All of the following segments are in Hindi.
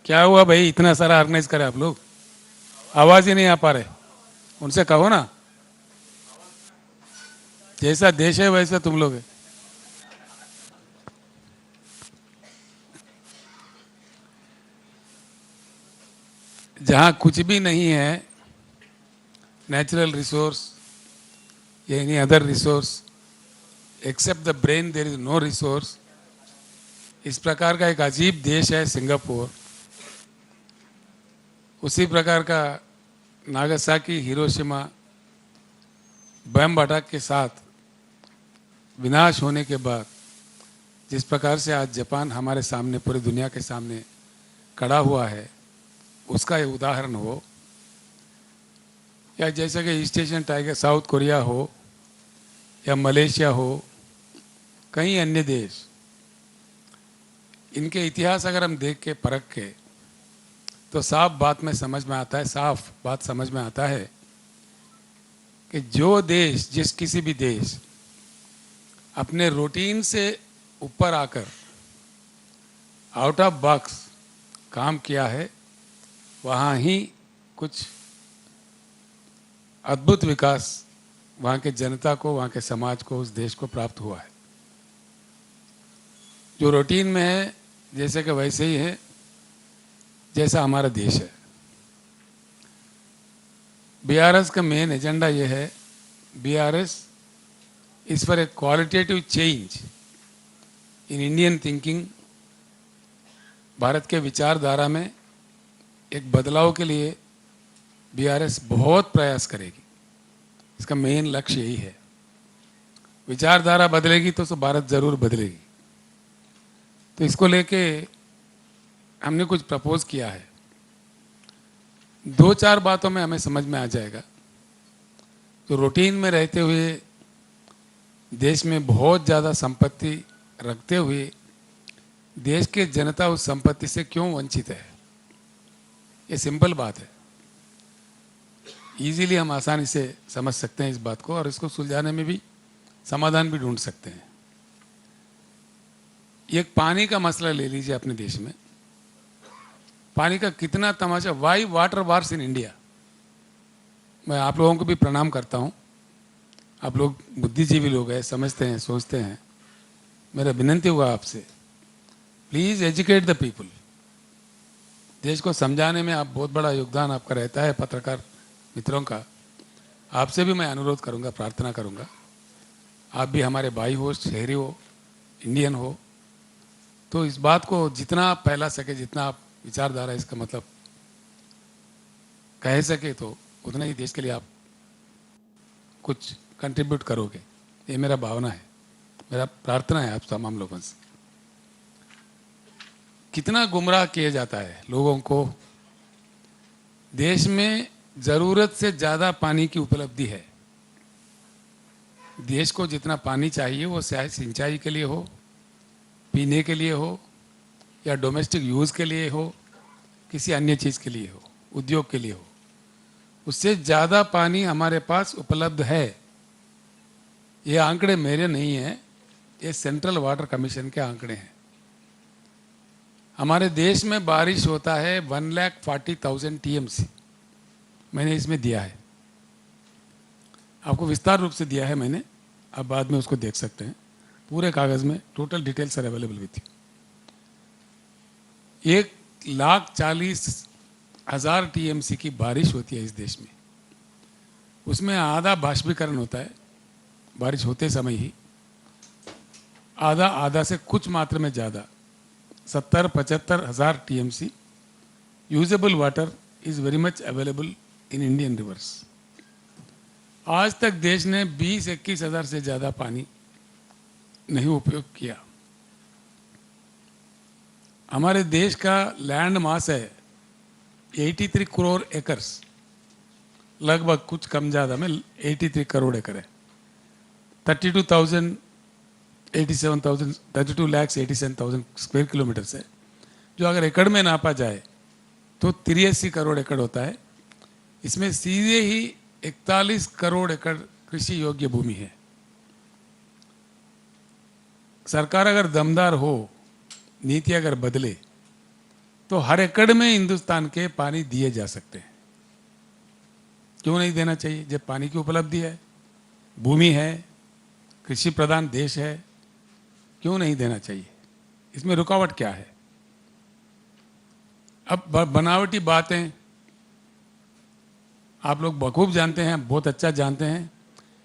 क्या हुआ भाई, इतना सारा ऑर्गेनाइज करे आप लोग, आवाज ही नहीं आ पा रहे। उनसे कहो ना, जैसा देश है वैसा तुम लोग है। जहाँ कुछ भी नहीं है, नेचुरल रिसोर्स या any other resource except the brain, there is no resource. इस प्रकार का एक अजीब देश है सिंगापुर। उसी प्रकार का नागासाकी, हिरोशिमा बम अटैक के साथ विनाश होने के बाद जिस प्रकार से आज जापान हमारे सामने, पूरी दुनिया के सामने खड़ा हुआ है, उसका ये उदाहरण हो, या जैसे कि east Asian tiger south Korea हो या मलेशिया हो, कई अन्य देश, इनके इतिहास अगर हम देख के परख के तो साफ बात में समझ में आता है, साफ बात समझ में आता है कि जो देश, जिस किसी भी देश अपने रूटीन से ऊपर आकर आउट ऑफ बॉक्स काम किया है, वहाँ ही कुछ अद्भुत विकास वहाँ के जनता को, वहाँ के समाज को, उस देश को प्राप्त हुआ है। जो रूटीन में है जैसे कि वैसे ही है जैसा हमारा देश है। बीआरएस का मेन एजेंडा ये है, BRS is for a qualitative change in Indian thinking. Bharat के विचारधारा में एक बदलाव के लिए बीआरएस बहुत प्रयास करेगी। इसका मेन लक्ष्य यही है। विचारधारा बदलेगी तो भारत जरूर बदलेगी। तो इसको लेके हमने कुछ प्रपोज किया है। दो चार बातों में हमें समझ में आ जाएगा। तो रूटीन में रहते हुए देश में बहुत ज़्यादा संपत्ति रखते हुए देश के जनता उस संपत्ति से क्यों वंचित है। ये सिंपल बात है, इजीली हम आसानी से समझ सकते हैं इस बात को, और इसको सुलझाने में भी समाधान भी ढूंढ सकते हैं। एक पानी का मसला ले लीजिए अपने देश में। पानी का कितना तमाशा, why water wars in India. मैं आप लोगों को भी प्रणाम करता हूँ। आप लोग बुद्धिजीवी लोग हैं, समझते हैं, सोचते हैं। मेरा विनती हुआ आपसे, प्लीज़ एजुकेट द पीपल। देश को समझाने में आप बहुत बड़ा योगदान आपका रहता है, पत्रकार मित्रों का। आपसे भी मैं अनुरोध करूंगा, प्रार्थना करूंगा, आप भी हमारे भाई हो, शहरी हो, इंडियन हो, तो इस बात को जितना आप फैला सके, जितना आप विचारधारा इसका मतलब कह सके, तो उतना ही देश के लिए आप कुछ कंट्रीब्यूट करोगे। ये मेरा भावना है, मेरा प्रार्थना है आप तमाम लोगों से। कितना गुमराह किया जाता है लोगों को। देश में ज़रूरत से ज़्यादा पानी की उपलब्धि है। देश को जितना पानी चाहिए वो चाहे सिंचाई के लिए हो, पीने के लिए हो, या डोमेस्टिक यूज़ के लिए हो, किसी अन्य चीज़ के लिए हो, उद्योग के लिए हो, उससे ज़्यादा पानी हमारे पास उपलब्ध है। ये आंकड़े मेरे नहीं हैं, ये सेंट्रल वाटर कमीशन के आंकड़े हैं। हमारे देश में बारिश होता है 1,40,000 TMC। मैंने इसमें दिया है, आपको विस्तार रूप से दिया है मैंने, आप बाद में उसको देख सकते हैं। पूरे कागज़ में total details are available with you. 1,40,000 TMC की बारिश होती है इस देश में। उसमें आधा बाष्पीकरण होता है बारिश होते समय ही, आधा से कुछ मात्रा में ज़्यादा 70-75 हज़ार TMC usable water is very much available in Indian reverse. आज तक देश ने 20-21 हज़ार से ज़्यादा पानी नहीं उपयोग किया। हमारे देश का लैंड मास है 83 करोड़ एकर्स, लगभग कुछ कम ज़्यादा में 83 करोड़ एकड़ है। 32,87,000 स्क्वायर किलोमीटर है, जो अगर एकड़ में नापा जाए तो 83 करोड़ एकड़ होता है। इसमें सीधे ही 41 करोड़ एकड़ कृषि योग्य भूमि है। सरकार अगर दमदार हो, नीति अगर बदले, तो हर एकड़ में हिंदुस्तान के पानी दिए जा सकते हैं। क्यों नहीं देना चाहिए? जब पानी की उपलब्धि है, भूमि है, कृषि प्रधान देश है, क्यों नहीं देना चाहिए? इसमें रुकावट क्या है? अब बनावटी बातें आप लोग बखूब जानते हैं, बहुत अच्छा जानते हैं।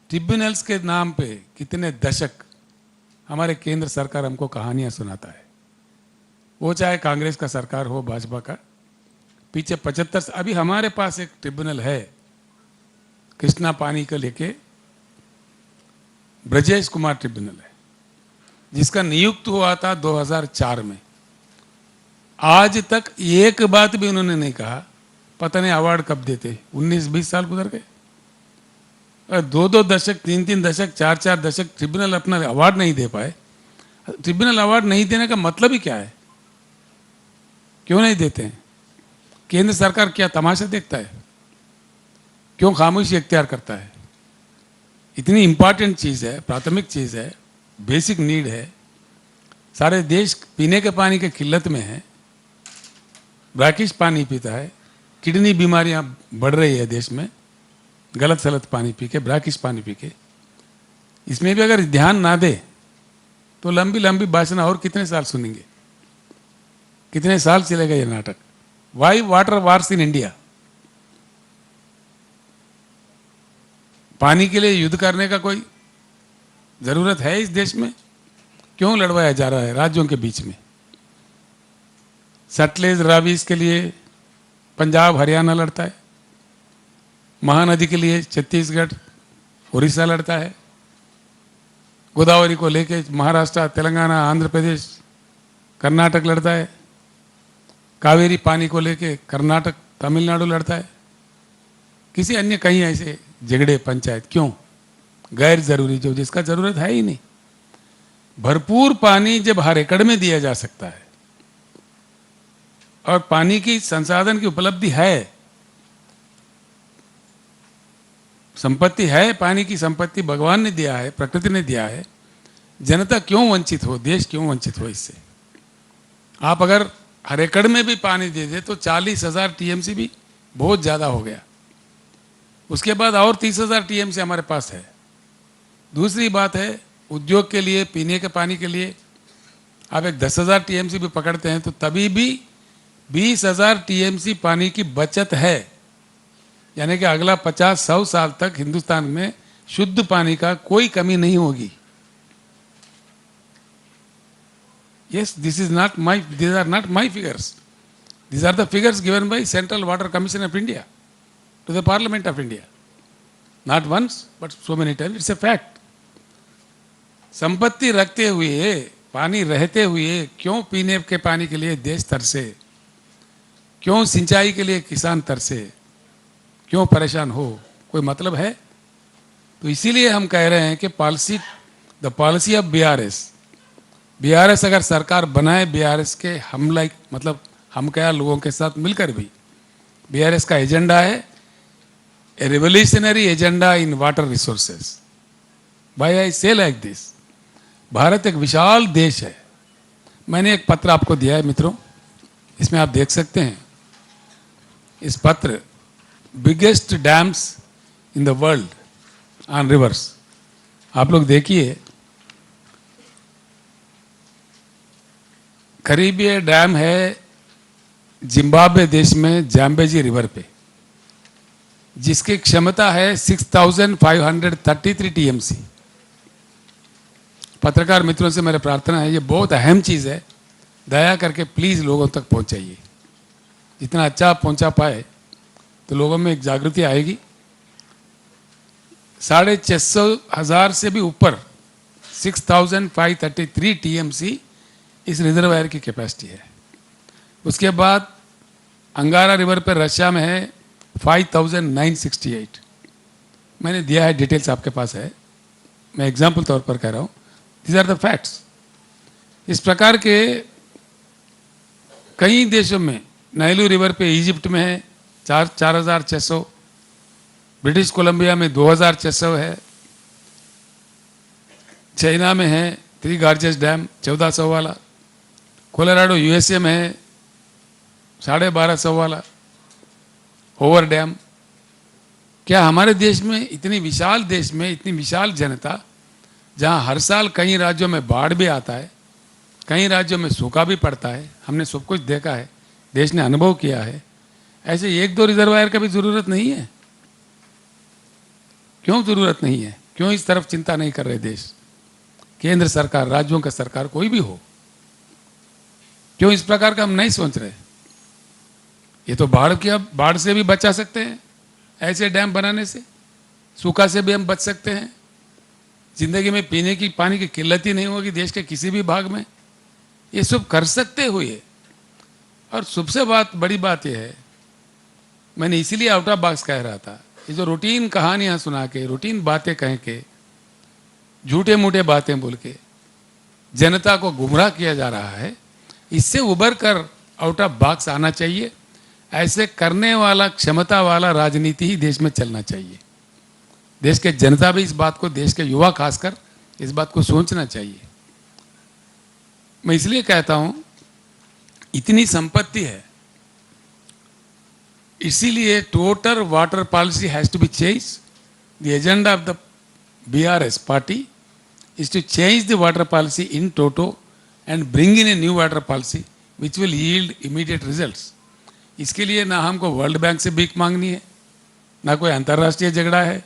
ट्रिब्यूनल्स के नाम पे कितने दशक हमारे केंद्र सरकार हमको कहानियां सुनाता है, वो चाहे कांग्रेस का सरकार हो, भाजपा का। पीछे 75 अभी हमारे पास एक ट्रिब्यूनल है कृष्णा पानी को लेके, ब्रजेश कुमार ट्रिब्यूनल है, जिसका नियुक्त हुआ था 2004 में। आज तक एक बात भी उन्होंने नहीं कहा पता नहीं अवार्ड कब देते। 19-20 साल गुजर गए, 2-2 दशक, 3-3 दशक, 4-4 दशक ट्रिब्यूनल अपना अवार्ड नहीं दे पाए। ट्रिब्यूनल अवार्ड नहीं देने का मतलब ही क्या है? क्यों नहीं देते हैं? केंद्र सरकार क्या तमाशा देखता है? क्यों खामोशी इख्तियार करता है? इतनी इंपॉर्टेंट चीज़ है, प्राथमिक चीज़ है, बेसिक नीड है। सारे देश पीने के पानी के किल्लत में है, ब्रैकिश पानी पीता है, किडनी बीमारियां बढ़ रही है देश में, गलत सलत पानी पी के, ब्रैकिश पानी पी के। इसमें भी अगर ध्यान ना दे तो लंबी लंबी भाषण और कितने साल सुनेंगे? कितने साल चलेगा ये नाटक? Y water wars in India? पानी के लिए युद्ध करने का कोई जरूरत है इस देश में? क्यों लड़वाया जा रहा है राज्यों के बीच में? सतलेज रावीज के लिए पंजाब हरियाणा लड़ता है, महानदी के लिए छत्तीसगढ़ उड़ीसा लड़ता है, गोदावरी को लेके महाराष्ट्र, तेलंगाना, आंध्र प्रदेश, कर्नाटक लड़ता है, कावेरी पानी को लेके कर्नाटक, तमिलनाडु लड़ता है। किसी अन्य कहीं ऐसे झगड़े पंचायत क्यों? गैर जरूरी, जो जिसका जरूरत है ही नहीं। भरपूर पानी जब हर एकड़ में दिया जा सकता है और पानी की संसाधन की उपलब्धि है, संपत्ति है, पानी की संपत्ति भगवान ने दिया है, प्रकृति ने दिया है, जनता क्यों वंचित हो, देश क्यों वंचित हो इससे? आप अगर हर एकड़ में भी पानी दे दे तो 40,000 टीएमसी भी बहुत ज़्यादा हो गया। उसके बाद और 30,000 टीएमसी हमारे पास है। दूसरी बात है, उद्योग के लिए, पीने के पानी के लिए आप एक 10,000 टीएमसी भी पकड़ते हैं तो तभी भी 20,000 टीएमसी पानी की बचत है। यानी कि अगला 50-100 साल तक हिंदुस्तान में शुद्ध पानी का कोई कमी नहीं होगी। Yes, these are not my figures. These are the figures given by Central Water Commission of India to the Parliament of India. Not once, but so many times. It's a fact. संपत्ति रखते हुए, पानी रहते हुए क्यों पीने के पानी के लिए देश तरसे? क्यों सिंचाई के लिए किसान तरसे? क्यों परेशान हो? कोई मतलब है? तो इसीलिए हम कह रहे हैं कि द पॉलिसी ऑफ बीआरएस अगर सरकार बनाए, बीआरएस के हम लाइक, मतलब हम क्या लोगों के साथ मिलकर भी, बीआरएस का एजेंडा है a revolutionary agenda in water resources. Why I say like this? Bharat एक विशाल देश है। मैंने एक पत्र आपको दिया है मित्रों, इसमें आप देख सकते हैं। इस पत्र biggest dams in the world on reverse, आप लोग देखिए। करीबी डैम है जिम्बाब्वे देश में जाम्बेजी रिवर पे, जिसकी क्षमता है 6,533 टीएमसी। पत्रकार मित्रों से मेरी प्रार्थना है, ये बहुत अहम चीज़ है, दया करके प्लीज़ लोगों तक पहुंचाइए। जितना अच्छा आप पहुंचा पाए तो लोगों में एक जागृति आएगी। 650,000 से भी ऊपर 6,533 टीएमसी इस रिजर्वायर की कैपेसिटी है। उसके बाद अंगारा रिवर पर रशिया में है 5,968। मैंने दिया है, डिटेल्स आपके पास है, मैं एग्जाम्पल तौर पर कह रहा हूँ। These are the facts. इस प्रकार के कई देशों में, नाइलू रिवर पे इजिप्ट में है 4,600, ब्रिटिश कोलंबिया में 2,600 है, चाइना में है 3 गार्जेस डैम 1,400 वाला, कोलोराडो यूएसए में है 12.5 सवा लाख ओवर डैम। क्या हमारे देश में, इतनी विशाल देश में इतनी विशाल जनता, जहां हर साल कई राज्यों में बाढ़ भी आता है, कई राज्यों में सूखा भी पड़ता है, हमने सब कुछ देखा है, देश ने अनुभव किया है, ऐसे 1-2 रिजर्वायर का भी जरूरत नहीं है? क्यों जरूरत नहीं है? क्यों इस तरफ चिंता नहीं कर रहे देश, केंद्र सरकार, राज्यों का सरकार, कोई भी हो? क्यों इस प्रकार का हम नहीं सोच रहे? ये तो बाढ़ से भी बचा सकते हैं, ऐसे डैम बनाने से सूखा से भी हम बच सकते हैं, जिंदगी में पीने की पानी की किल्लत ही नहीं होगी देश के किसी भी भाग में। ये सब कर सकते हुए, और सबसे बड़ी बात यह है, मैंने इसीलिए आउट ऑफ बॉक्स कह रहा था, ये जो रूटीन कहानियां सुना के, रूटीन बातें कह के, झूठे मूठे बातें बोल के जनता को गुमराह किया जा रहा है, इससे उबर कर आउट ऑफ बॉक्स आना चाहिए। ऐसे करने वाला, क्षमता वाला राजनीति ही देश में चलना चाहिए। देश के जनता भी इस बात को, देश के युवा खासकर इस बात को सोचना चाहिए। मैं इसलिए कहता हूं, इतनी संपत्ति है, इसीलिए total water policy has to be change. The agenda of the BRS party is to change the water policy in toto and bring in a new water policy which will yield immediate results. इसके लिए ना हमको वर्ल्ड बैंक से भीख मांगनी है, ना कोई अंतर्राष्ट्रीय झगड़ा है,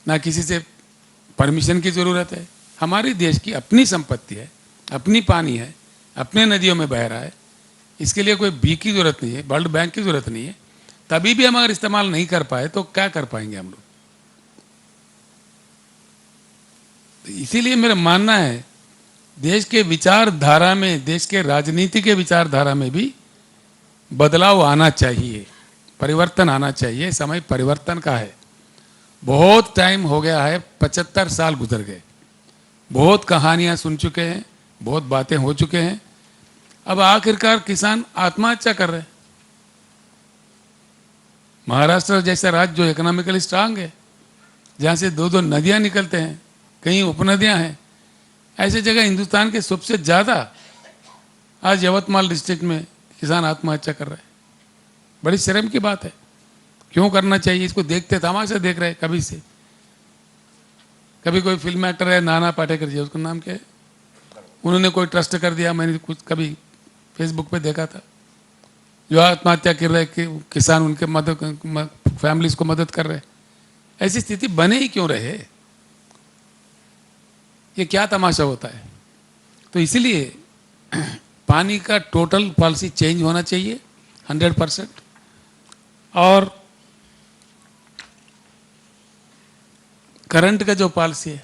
ना किसी से परमिशन की ज़रूरत है। हमारे देश की अपनी संपत्ति है, अपनी पानी है, अपने नदियों में बह रहा है, इसके लिए कोई भीख की ज़रूरत नहीं है, वर्ल्ड बैंक की ज़रूरत नहीं है। तभी भी हम अगर इस्तेमाल नहीं कर पाए तो क्या कर पाएंगे हम लोग? इसीलिए मेरा मानना है, देश के विचारधारा में, देश के राजनीति के विचारधारा में भी बदलाव आना चाहिए, परिवर्तन आना चाहिए। समय परिवर्तन का है। बहुत टाइम हो गया है, 75 साल गुजर गए, बहुत कहानियां सुन चुके हैं, बहुत बातें हो चुके हैं। अब आखिरकार किसान आत्महत्या कर रहे हैं। महाराष्ट्र जैसा राज्य जो इकोनॉमिकली स्ट्रांग है, जहां से 2-2 नदियां निकलते हैं, कहीं उपनदियां हैं, ऐसे जगह हिंदुस्तान के सबसे ज़्यादा आज यवतमाल डिस्ट्रिक्ट में किसान आत्महत्या कर रहे हैं। बड़ी शर्म की बात है। क्यों करना चाहिए? इसको देखते तमाशा देख रहे हैं कभी से। कभी कोई फिल्म एक्टर है, नाना पाटेकर जी, उसका नाम क्या है, उन्होंने कोई ट्रस्ट कर दिया, मैंने कुछ कभी फेसबुक पे देखा था, जो आत्महत्या कर रहे कि किसान उनके फैमिलीज को मदद कर रहे। ऐसी स्थिति बने ही क्यों रहे? ये क्या तमाशा होता है? तो इसीलिए पानी का टोटल पॉलिसी चेंज होना चाहिए 100%। और करंट का जो पॉलिसी है,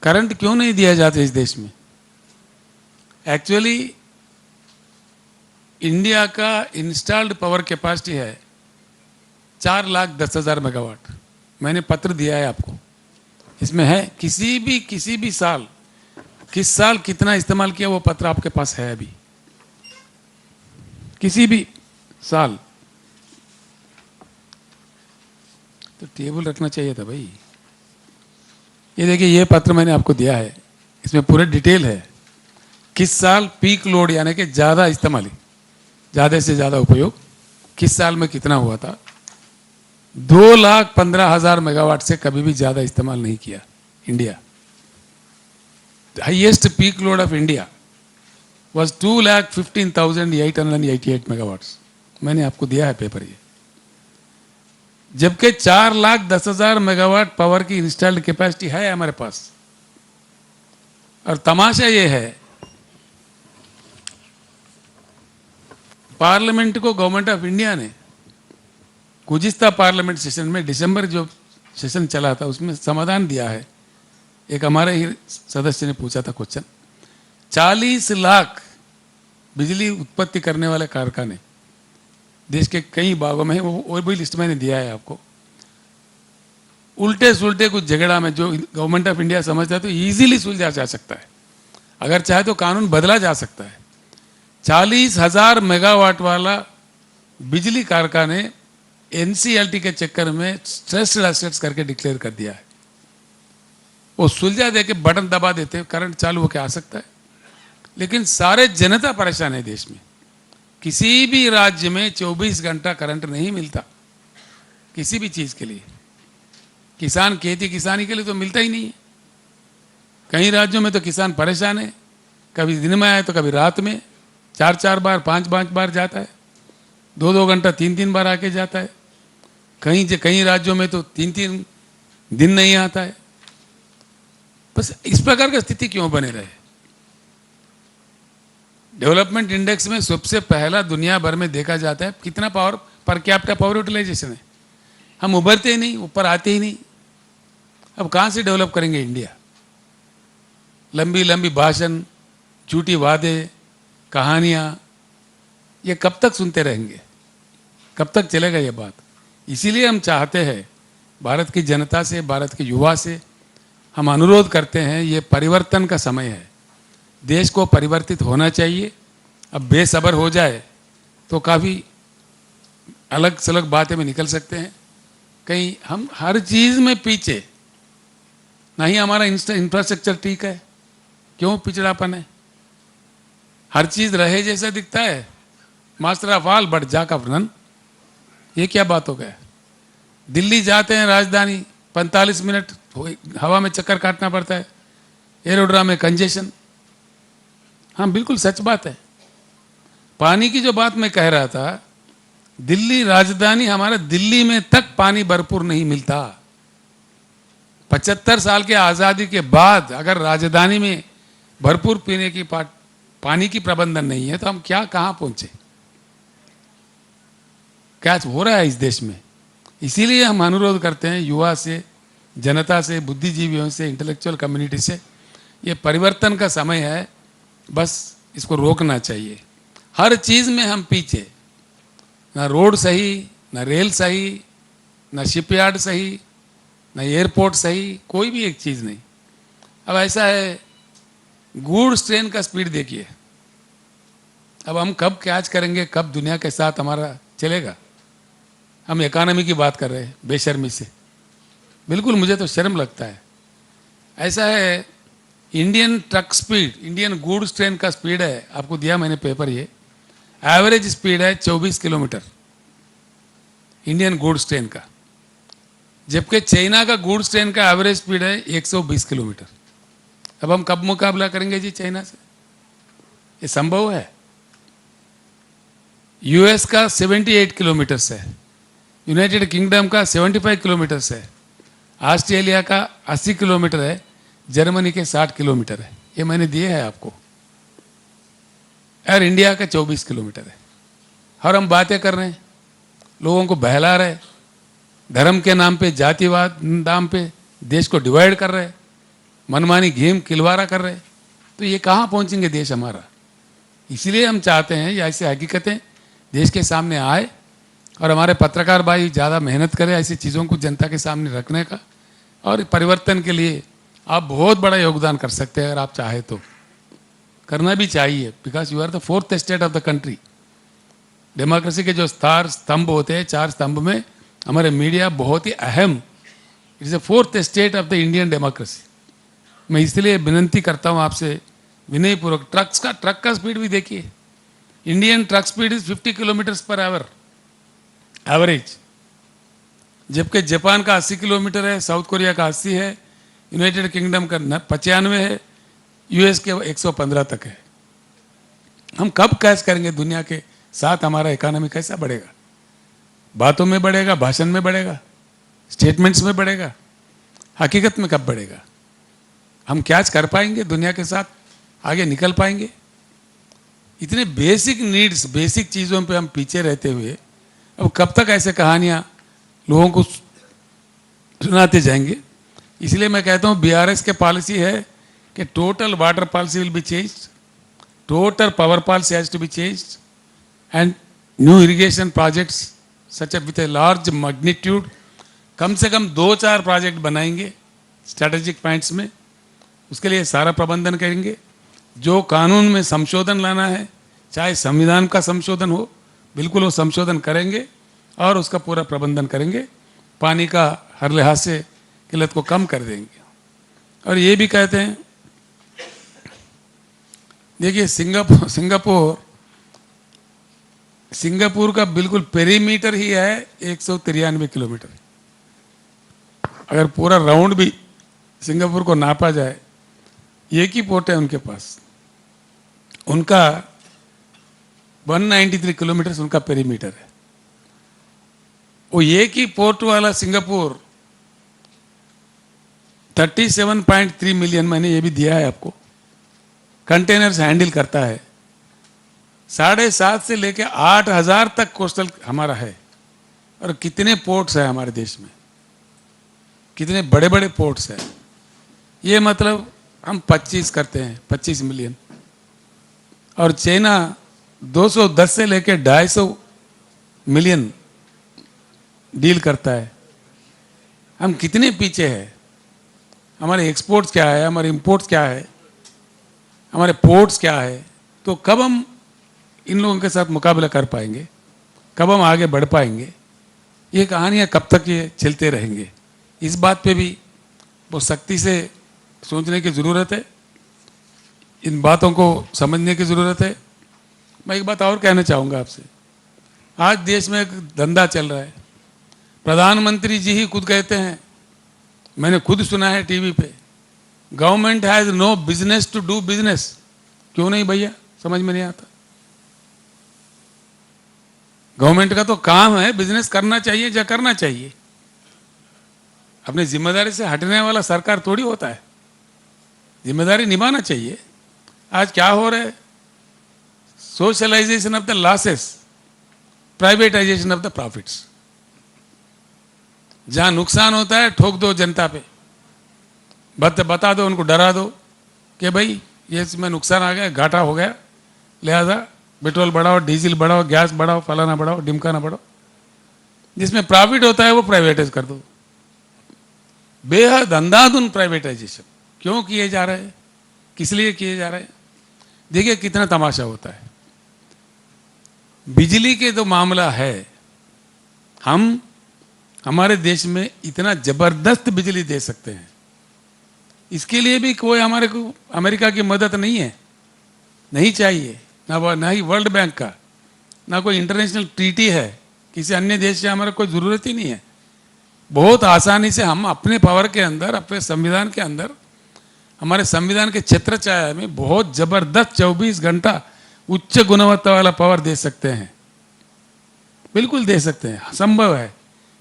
करंट क्यों नहीं दिया जाता इस देश में? एक्चुअली इंडिया का इंस्टॉल्ड पावर कैपेसिटी है 4,10,000 मेगावाट। मैंने पत्र दिया है आपको, इसमें है किसी भी साल, किस साल कितना इस्तेमाल किया वो पत्र आपके पास है अभी, किसी भी साल। तो टेबल रखना चाहिए था भाई। ये देखिए, ये पत्र मैंने आपको दिया है, इसमें पूरे डिटेल है किस साल पीक लोड यानी कि ज़्यादा इस्तेमाली, ज़्यादा से ज़्यादा उपयोग किस साल में कितना हुआ था। 2,15,000 मेगावाट से कभी भी ज़्यादा इस्तेमाल नहीं किया India. Highest peak load of India was 2,15,888 megawatts. मैंने आपको दिया है पेपर ये। जबकि 4,10,000 मेगावाट पावर की इंस्टॉल्ड कैपेसिटी है हमारे पास। और तमाशा ये है, पार्लियामेंट को गवर्नमेंट ऑफ इंडिया ने गुज़िश्ता पार्लियामेंट सेशन में, दिसंबर जो सेशन चला था, उसमें समाधान दिया है। एक हमारे ही सदस्य ने पूछा था क्वेश्चन, 40 लाख बिजली उत्पत्ति करने वाले कारखाने देश के कई भागों में है, वो भी लिस्ट मैंने दिया है आपको। उल्टे सुलटे कुछ झगड़ा में जो गवर्नमेंट ऑफ इंडिया समझता है तो इजीली सुलझा जा सकता है, अगर चाहे तो कानून बदला जा सकता है। 40,000 मेगावाट वाला बिजली कारखाने एनसीएलटी के चक्कर में स्ट्रेस्ड एसेट्स करके डिक्लेयर कर दिया है। वो सुलझा दे के बटन दबा देते, करंट चालू होकर आ सकता है। लेकिन सारे जनता परेशान है देश में, किसी भी राज्य में 24 घंटा करंट नहीं मिलता किसी भी चीज के लिए। किसान खेती किसानी के लिए तो मिलता ही नहीं है। कई राज्यों में तो किसान परेशान है, कभी दिन में आए तो कभी रात में, 4-4 बार 5-5 बार जाता है, 2-2 घंटा 3-3 बार आके जाता है। कई राज्यों में तो 3-3 दिन नहीं आता है। बस इस प्रकार की स्थिति क्यों बने रहे? डेवलपमेंट इंडेक्स में सबसे पहला दुनिया भर में देखा जाता है कितना power per capita power utilisation है। हम उभरते ही नहीं, ऊपर आते ही नहीं। अब कहां से डेवलप करेंगे इंडिया? लंबी लंबी भाषण, झूठी वादे, कहानियां, ये कब तक सुनते रहेंगे? कब तक चलेगा ये बात? इसीलिए हम चाहते हैं, भारत की जनता से, भारत के युवा से हम अनुरोध करते हैं, ये परिवर्तन का समय है। देश को परिवर्तित होना चाहिए। अब बेसब्र हो जाए तो काफ़ी अलग सलग बातें में निकल सकते हैं। कहीं हम हर चीज़ में पीछे नहीं, हमारा इंफ्रास्ट्रक्चर ठीक है, क्यों पिछड़ापन है? हर चीज़ रहे जैसा दिखता है, master of all but jack of none. ये क्या बात हो गया? दिल्ली जाते हैं राजधानी, 45 मिनट हवा में चक्कर काटना पड़ता है, एरोड्राम में कंजेशन। हाँ, बिल्कुल सच बात है। पानी की जो बात मैं कह रहा था, दिल्ली राजधानी, हमारा दिल्ली में तक पानी भरपूर नहीं मिलता। 75 साल के आज़ादी के बाद अगर राजधानी में भरपूर पीने की पानी की प्रबंधन नहीं है तो हम क्या कहाँ पहुंचे? क्या हो रहा है इस देश में? इसीलिए हम अनुरोध करते हैं युवा से, जनता से, बुद्धिजीवियों से, इंटेलेक्चुअल कम्युनिटी से, ये परिवर्तन का समय है, बस इसको रोकना चाहिए। हर चीज़ में हम पीछे, ना रोड सही, ना रेल सही, ना शिपयार्ड सही, ना एयरपोर्ट सही, कोई भी एक चीज़ नहीं। अब ऐसा है, गूड्स ट्रेन का स्पीड देखिए। अब हम कब कैच करेंगे, कब दुनिया के साथ हमारा चलेगा? हम इकोनॉमी की बात कर रहे हैं बेशर्मी से। बिल्कुल, मुझे तो शर्म लगता है। ऐसा है, Indian truck speed, Indian goods train का स्पीड है, आपको दिया मैंने पेपर, ये एवरेज स्पीड है 24 किलोमीटर इंडियन गूड्स ट्रेन का, जबकि चाइना का गूड्स ट्रेन का एवरेज स्पीड है 120 किलोमीटर। अब हम कब मुकाबला करेंगे जी चाइना से? ये संभव है? यूएस का 78 किलोमीटर है, यूनाइटेड किंगडम का 75 किलोमीटर है, ऑस्ट्रेलिया का 80 किलोमीटर है, जर्मनी के 60 किलोमीटर है। ये मैंने दिए है आपको। और इंडिया का 24 किलोमीटर है। और हम बातें कर रहे हैं, लोगों को बहला रहे, धर्म के नाम पे, जातिवाद नाम पे देश को डिवाइड कर रहे, मनमानी गेम खिलवाड़ा कर रहे। तो ये कहाँ पहुंचेंगे देश हमारा? इसलिए हम चाहते हैं ये ऐसी हकीकतें देश के सामने आए और हमारे पत्रकार भाई ज़्यादा मेहनत करें ऐसी चीज़ों को जनता के सामने रखने का। और परिवर्तन के लिए आप बहुत बड़ा योगदान कर सकते हैं, अगर आप चाहे तो करना भी चाहिए, because you are the 4th state of the country. Democracy के जो स्तंभ होते हैं, 4 स्तंभ में हमारे मीडिया बहुत ही अहम, it is the 4th state of the Indian democracy. मैं इसलिए विनती करता हूँ आपसे विनयपूर्वक, ट्रक का स्पीड भी देखिए। Indian truck speed is 50 kilometres per hour average, जबकि जापान का 80 किलोमीटर है, साउथ कोरिया का 80 है, यूनाइटेड किंगडम का 95 है, यूएस के 115 तक है। हम कब कैच करेंगे दुनिया के साथ? हमारा इकोनॉमी कैसा बढ़ेगा? बातों में बढ़ेगा, भाषण में बढ़ेगा, स्टेटमेंट्स में बढ़ेगा, हकीकत में कब बढ़ेगा? हम कैच कर पाएंगे दुनिया के साथ? आगे निकल पाएंगे? इतने बेसिक नीड्स, बेसिक चीज़ों पे हम पीछे रहते हुए अब कब तक ऐसे कहानियाँ लोगों को सुनाते जाएंगे? इसलिए मैं कहता हूँ बीआरएस के पॉलिसी है कि total water policy will be changed, total power policy has to be changed, and new irrigation projects such with a large magnitude, कम से कम 2-4 प्रोजेक्ट बनाएंगे स्ट्रैटेजिक पॉइंट्स में। उसके लिए सारा प्रबंधन करेंगे। जो कानून में संशोधन लाना है, चाहे संविधान का संशोधन हो, बिल्कुल वो संशोधन करेंगे और उसका पूरा प्रबंधन करेंगे। पानी का हर लिहाज से किल्लत को कम कर देंगे। और ये भी कहते हैं, देखिए सिंगापुर सिंगापुर का बिल्कुल पेरीमीटर ही है 193 किलोमीटर। अगर पूरा राउंड भी सिंगापुर को नापा जाए, एक ही पोर्ट है उनके पास, उनका 193 किलोमीटर उनका पेरीमीटर है। वो एक ही पोर्ट वाला सिंगापुर 37.3 मिलियन, मैंने ये भी दिया है आपको, कंटेनर्स हैंडल करता है। 7.5 से लेकर 8,000 तक कोस्टल हमारा है। और कितने पोर्ट्स है हमारे देश में, कितने बड़े बड़े पोर्ट्स हैं। ये मतलब हम 25 करते हैं, 25 मिलियन। और चाइना 210 से लेकर 250 मिलियन डील करता है। हम कितने पीछे हैं। हमारे एक्सपोर्ट्स क्या है, हमारे इंपोर्ट्स क्या है, हमारे पोर्ट्स क्या है। तो कब हम इन लोगों के साथ मुकाबला कर पाएंगे, कब हम आगे बढ़ पाएंगे। ये कहानियाँ कब तक ये चलते रहेंगे, इस बात पे भी बहुत सख्ती से सोचने की ज़रूरत है, इन बातों को समझने की ज़रूरत है। मैं एक बात और कहना चाहूँगा आपसे। आज देश में एक धंधा चल रहा है, प्रधानमंत्री जी ही खुद कहते हैं, मैंने खुद सुना है टीवी पे, government has no business to do business. क्यों नहीं भैया, समझ में नहीं आता। गवर्नमेंट का तो काम है बिजनेस करना चाहिए या करना चाहिए। अपनी जिम्मेदारी से हटने वाला सरकार थोड़ी होता है, जिम्मेदारी निभाना चाहिए। आज क्या हो रहा है, socialization of the losses, privatization of the profits. जहां नुकसान होता है ठोक दो जनता पे, बता दो, उनको डरा दो कि भाई ये इसमें नुकसान आ गया, घाटा हो गया, लिहाजा पेट्रोल बढ़ाओ, डीजल बढ़ाओ, गैस बढ़ाओ, फलाना बढ़ाओ, ढिमकाना बढ़ाओ। जिसमें प्रॉफिट होता है वो प्राइवेटाइज कर दो। बेहद अंधाधुन प्राइवेटाइजेशन क्यों किए जा रहे हैं, किस लिए किए जा रहे हैं। देखिए कितना तमाशा होता है। बिजली के जो मामला है, हम हमारे देश में इतना जबरदस्त बिजली दे सकते हैं, इसके लिए भी कोई हमारे को अमेरिका की मदद नहीं है, नहीं चाहिए, ना ही वर्ल्ड बैंक का, ना कोई इंटरनेशनल ट्रीटी है, किसी अन्य देश से हमारे कोई ज़रूरत ही नहीं है। बहुत आसानी से हम अपने पावर के अंदर, अपने संविधान के अंदर, हमारे संविधान के छत्रछाया में बहुत जबरदस्त 24 घंटा उच्च गुणवत्ता वाला पावर दे सकते हैं। बिल्कुल दे सकते हैं, संभव है।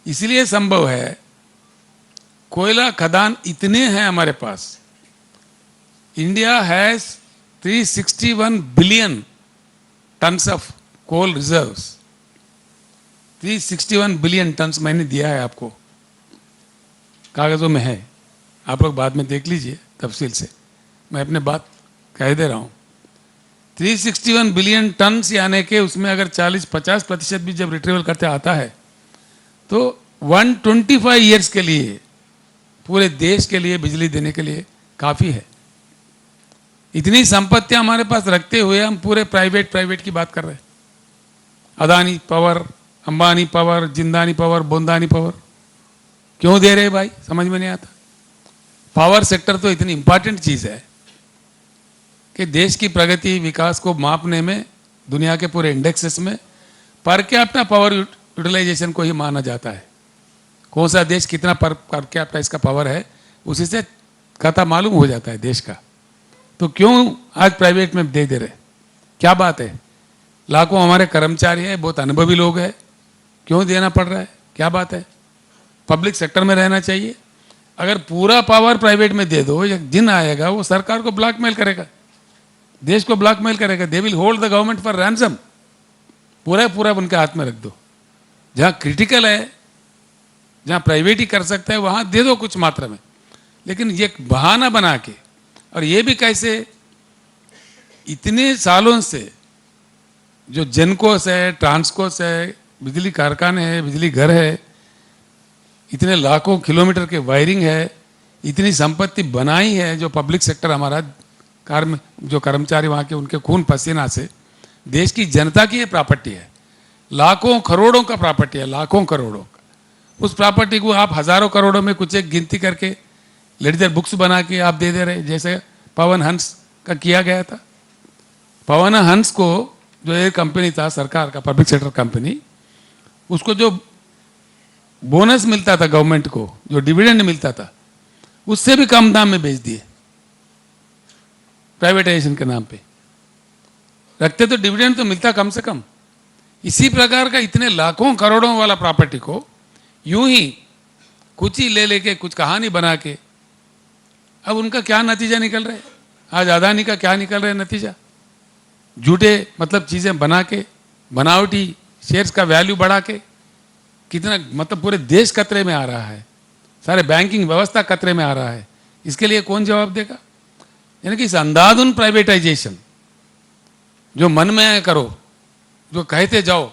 इसलिए संभव है, कोयला खदान इतने हैं हमारे पास। India has 361 billion tons of coal reserves. 361 billion tons मैंने दिया है आपको, कागजों में है, आप लोग बाद में देख लीजिए तफसील से, मैं अपने बात कह दे रहा हूँ। 361 बिलियन टन्स यानी कि उसमें अगर 40-50% भी जब रिट्रीवल करते आता है तो 125 ईयर्स के लिए, पूरे देश के लिए बिजली देने के लिए काफ़ी है। इतनी संपत्तियां हमारे पास रखते हुए हम पूरे प्राइवेट की बात कर रहे हैं। अदानी पावर, अंबानी पावर, जिंदानी पावर, बोंदानी पावर क्यों दे रहे भाई, समझ में नहीं आता। पावर सेक्टर तो इतनी इंपॉर्टेंट चीज़ है कि देश की प्रगति, विकास को मापने में दुनिया के पूरे इंडेक्सेस में पर कैपिटा पावर यूटिलाइजेशन को ही माना जाता है। कौन सा देश कितना पर कैपिटा इसका पावर है, उसी से खाता मालूम हो जाता है देश का। तो क्यों आज प्राइवेट में दे रहे, क्या बात है। लाखों हमारे कर्मचारी हैं, बहुत अनुभवी लोग हैं, क्यों देना पड़ रहा है, क्या बात है। पब्लिक सेक्टर में रहना चाहिए। अगर पूरा पावर प्राइवेट में दे दो, एक दिन आएगा वो सरकार को ब्लैकमेल करेगा, देश को ब्लैकमेल करेगा। They will hold the government for ransom. पूरा उनके हाथ में रख दो। जहाँ क्रिटिकल है, जहाँ प्राइवेट ही कर सकता है, वहाँ दे दो कुछ मात्रा में। लेकिन ये बहाना बना के, और ये भी कैसे, इतने सालों से जो जेनकोस है, ट्रांसकोस है, बिजली कारखाने हैं, बिजली घर है, इतने लाखों किलोमीटर के वायरिंग है, इतनी संपत्ति बनाई है जो पब्लिक सेक्टर हमारा जो कर्मचारी वहाँ के, उनके खून पसीना से देश की जनता की ये प्रॉपर्टी है। लाखों करोड़ों का प्रॉपर्टी है, लाखों करोड़ों का। उस प्रॉपर्टी को आप हजारों करोड़ों में कुछ एक गिनती करके लेडीजर बुक्स बना के आप दे रहे, जैसे पवन हंस का किया गया था। पवन हंस को जो एक कंपनी था सरकार का, पब्लिक सेक्टर कंपनी, उसको जो बोनस मिलता था गवर्नमेंट को, जो डिविडेंड मिलता था, उससे भी कम दाम में बेच दिए प्राइवेटाइजेशन के नाम पे। रखते तो डिविडेंड तो मिलता कम से कम। इसी प्रकार का इतने लाखों करोड़ों वाला प्रॉपर्टी को यूं ही कुछ ही ले लेके कुछ कहानी बना के अब उनका क्या नतीजा निकल रहा है? आज अदानी का क्या निकल रहा है नतीजा? झूठे मतलब चीज़ें बना के, बनावटी शेयर्स का वैल्यू बढ़ा के कितना मतलब पूरे देश खतरे में आ रहा है, सारे बैंकिंग व्यवस्था खतरे में आ रहा है। इसके लिए कौन जवाब देगा? यानी कि इस अंधाधुन प्राइवेटाइजेशन जो मन में है करो, जो कहते जाओ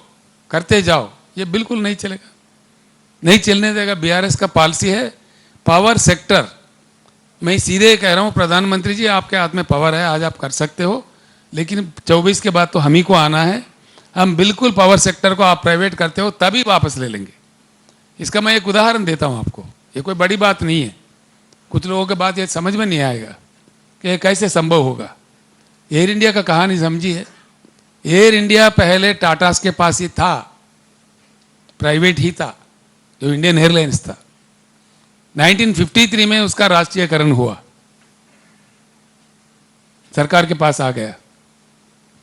करते जाओ, ये बिल्कुल नहीं चलेगा, नहीं चलने देगा। बीआरएस का पॉलिसी है पावर सेक्टर। मैं सीधे कह रहा हूँ प्रधानमंत्री जी, आपके हाथ में पावर है, आज आप कर सकते हो, लेकिन 24 के बाद तो हम ही को आना है। हम बिल्कुल पावर सेक्टर को आप प्राइवेट करते हो तभी वापस ले लेंगे। इसका मैं एक उदाहरण देता हूँ आपको, ये कोई बड़ी बात नहीं है। कुछ लोगों के बात ये समझ में नहीं आएगा कि ये कैसे संभव होगा। एयर इंडिया का कहानी समझिए। एयर इंडिया पहले टाटास के पास ही था, प्राइवेट ही था, जो इंडियन एयरलाइंस था। 1953 में उसका राष्ट्रीयकरण हुआ, सरकार के पास आ गया।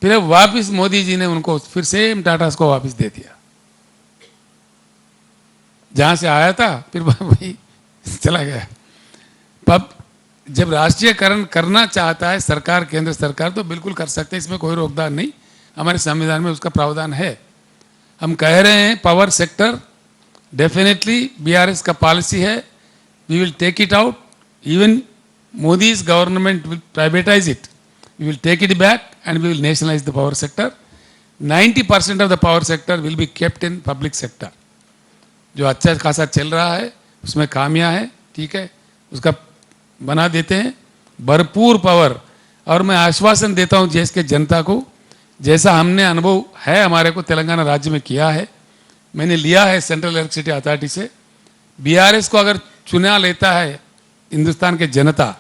फिर वापस मोदी जी ने उनको फिर सेम टाटास को वापस दे दिया, जहां से आया था फिर वही चला गया। अब जब राष्ट्रीयकरण करना चाहता है सरकार, केंद्र सरकार, तो बिल्कुल कर सकते हैं, इसमें कोई रोकदार नहीं, हमारे संविधान में उसका प्रावधान है। हम कह रहे हैं पावर सेक्टर डेफिनेटली बीआरएस का पॉलिसी है, we will take it out, even Modi's government will privatize it, we will take it back and we will nationalize the power sector. 90% of the power sector will be kept in public sector. जो अच्छा खासा चल रहा है उसमें खामियां है, ठीक है, उसका बना देते हैं भरपूर पावर। और मैं आश्वासन देता हूं देश के जनता को, जैसा हमने अनुभव है हमारे को तेलंगाना राज्य में किया है, मैंने लिया है सेंट्रल इलेक्ट्रिसिटी अथॉरिटी से। बीआरएस को अगर चुना लेता है हिंदुस्तान के जनता,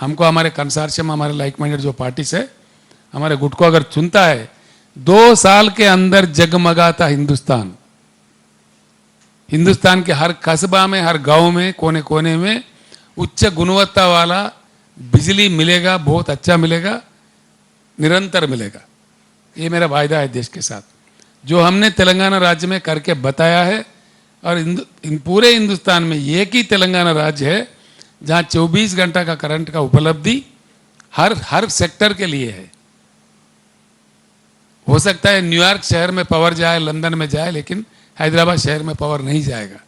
हमको हमारे कंसोर्शियम, हमारे लाइक माइंडेड जो पार्टीज है, हमारे गुट को अगर चुनता है, 2 साल के अंदर जगमगाता हिंदुस्तान। हिंदुस्तान के हर कस्बा में, हर गांव में, कोने कोने में उच्च गुणवत्ता वाला बिजली मिलेगा, बहुत अच्छा मिलेगा, निरंतर मिलेगा। ये मेरा वायदा है देश के साथ, जो हमने तेलंगाना राज्य में करके बताया है। और इन पूरे हिंदुस्तान में एक ही तेलंगाना राज्य है जहां 24 घंटा का करंट का उपलब्धि हर सेक्टर के लिए है। हो सकता है न्यूयॉर्क शहर में पावर जाए, लंदन में जाए, लेकिन हैदराबाद शहर में पावर नहीं जाएगा।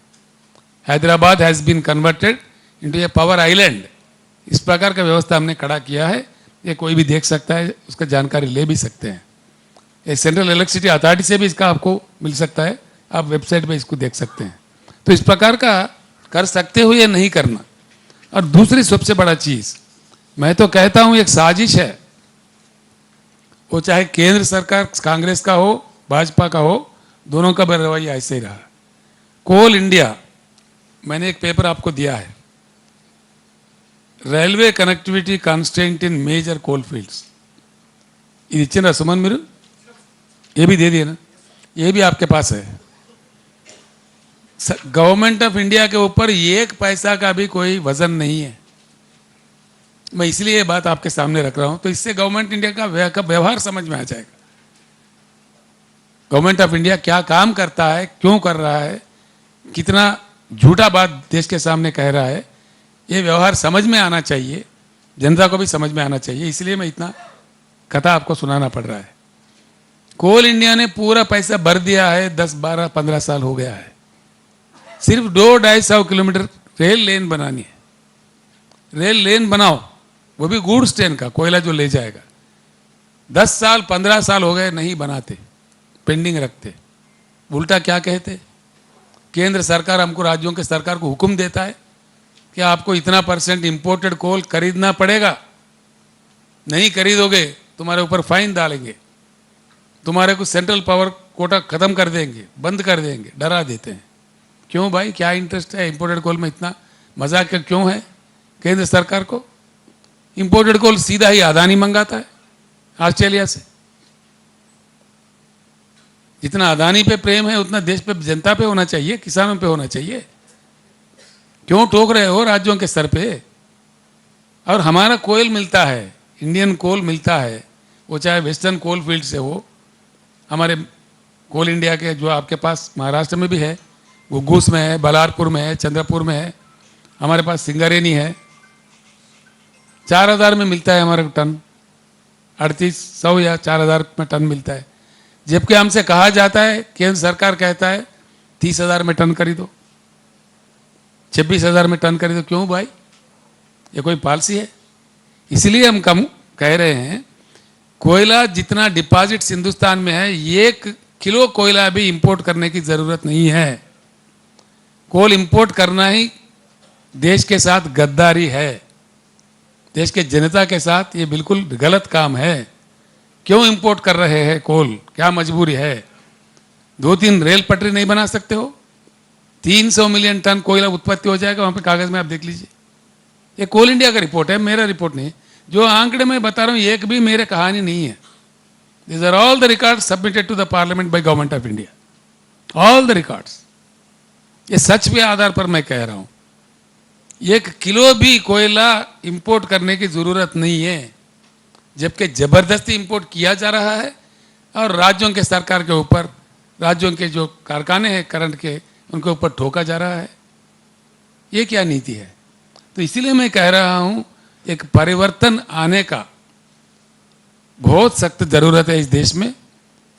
Hyderabad has been converted into a power island. इस प्रकार का व्यवस्था हमने खड़ा किया है, ये कोई भी देख सकता है, उसका जानकारी ले भी सकते हैं। ये सेंट्रल इलेक्ट्रिसिटी अथॉरिटी से भी इसका आपको मिल सकता है, आप वेबसाइट पे इसको देख सकते हैं। तो इस प्रकार का कर सकते हो या नहीं करना। और दूसरी सबसे बड़ा चीज़ मैं तो कहता हूँ एक साजिश है, वो चाहे केंद्र सरकार कांग्रेस का हो, भाजपा का हो, दोनों का रवैया ऐसे ही रहा। कोल इंडिया, मैंने एक पेपर आपको दिया है, రైల్వే కనెక్టివిటీ కాన్స్ట్రెంట్ इन मेजर कोल फील्ड्स। ఇది ఇచ్చిన सुमन మీరు, ये भी दे दिए ना, ये भी आपके पास है। गवर्नमेंट ऑफ इंडिया के ऊपर 1 पैसा का भी कोई वजन नहीं है। मैं इसलिए ये बात आपके सामने रख रहा हूं, तो इससे गवर्नमेंट इंडिया का व्यवहार समझ में आ जाएगा। गवर्नमेंट ऑफ इंडिया क्या काम करता है, क्यों कर रहा है, कितना झूठा बात देश के सामने कह रहा है, ये व्यवहार समझ में आना चाहिए, जनता को भी समझ में आना चाहिए। इसलिए मैं इतना कथा आपको सुनाना पड़ रहा है। कोल इंडिया ने पूरा पैसा भर दिया है, 10, 12, 15 साल हो गया है। सिर्फ 200-250 किलोमीटर रेल लेन बनानी है। रेल लेन बनाओ, वो भी गुड्स ट्रेन का, कोयला जो ले जाएगा। 10 साल 15 साल हो गए नहीं बनाते, पेंडिंग रखते। उल्टा क्या कहते, केंद्र सरकार हमको, राज्यों के सरकार को हुक्म देता है कि आपको इतना % इंपोर्टेड कोल खरीदना पड़ेगा, नहीं खरीदोगे तुम्हारे ऊपर फाइन डालेंगे, तुम्हारे को सेंट्रल पावर कोटा खत्म कर देंगे, बंद कर देंगे, डरा देते हैं। क्यों भाई, क्या इंटरेस्ट है इंपोर्टेड कोल में? इतना मजाक क्यों है केंद्र सरकार को? इंपोर्टेड कोल सीधा ही अदानी मंगाता है ऑस्ट्रेलिया से। जितना अदानी पे प्रेम है उतना देश पे, जनता पे होना चाहिए, किसानों पे होना चाहिए। क्यों टोक रहे हो राज्यों के सर पे? और हमारा कोयल मिलता है, इंडियन कोल मिलता है, वो चाहे वेस्टर्न कोल फील्ड से हो, हमारे कोल इंडिया के जो आपके पास महाराष्ट्र में भी है, गुग्गूस में है, बलारपुर में है, चंद्रपुर में है, हमारे पास सिंगरेनी है, 4000 में मिलता है हमारा टन, 3800 या 4000 में टन मिलता है। जबकि हमसे कहा जाता है, केंद्र सरकार कहता है 30,000 में टन खरीदो, 26,000 में टन खरीदो। क्यों भाई, ये कोई पॉलिसी है? इसलिए हम कम कह रहे हैं, कोयला जितना डिपॉजिट्स हिंदुस्तान में है, 1 किलो कोयला भी इंपोर्ट करने की जरूरत नहीं है। कोल इंपोर्ट करना ही देश के साथ गद्दारी है, देश के जनता के साथ ये बिल्कुल गलत काम है। क्यों इंपोर्ट कर रहे हैं कोल? क्या मजबूरी है? 2-3 रेल पटरी नहीं बना सकते हो? 300 मिलियन टन कोयला उत्पत्ति हो जाएगा वहां पे, कागज में आप देख लीजिए। ये कोल इंडिया का रिपोर्ट है, मेरा रिपोर्ट नहीं। जो आंकड़े मैं बता रहा हूं, एक भी मेरे कहानी नहीं है। These are all the records submitted to the parliament by government of India. All the records. ये सच के आधार पर मैं कह रहा हूं, 1 किलो भी कोयला इंपोर्ट करने की जरूरत नहीं है, जबकि जबरदस्ती इंपोर्ट किया जा रहा है और राज्यों के सरकार के ऊपर, राज्यों के जो कारखाने हैं करंट के, उनके ऊपर ठोका जा रहा है। ये क्या नीति है? तो इसीलिए मैं कह रहा हूं, एक परिवर्तन आने का बहुत सख्त जरूरत है इस देश में।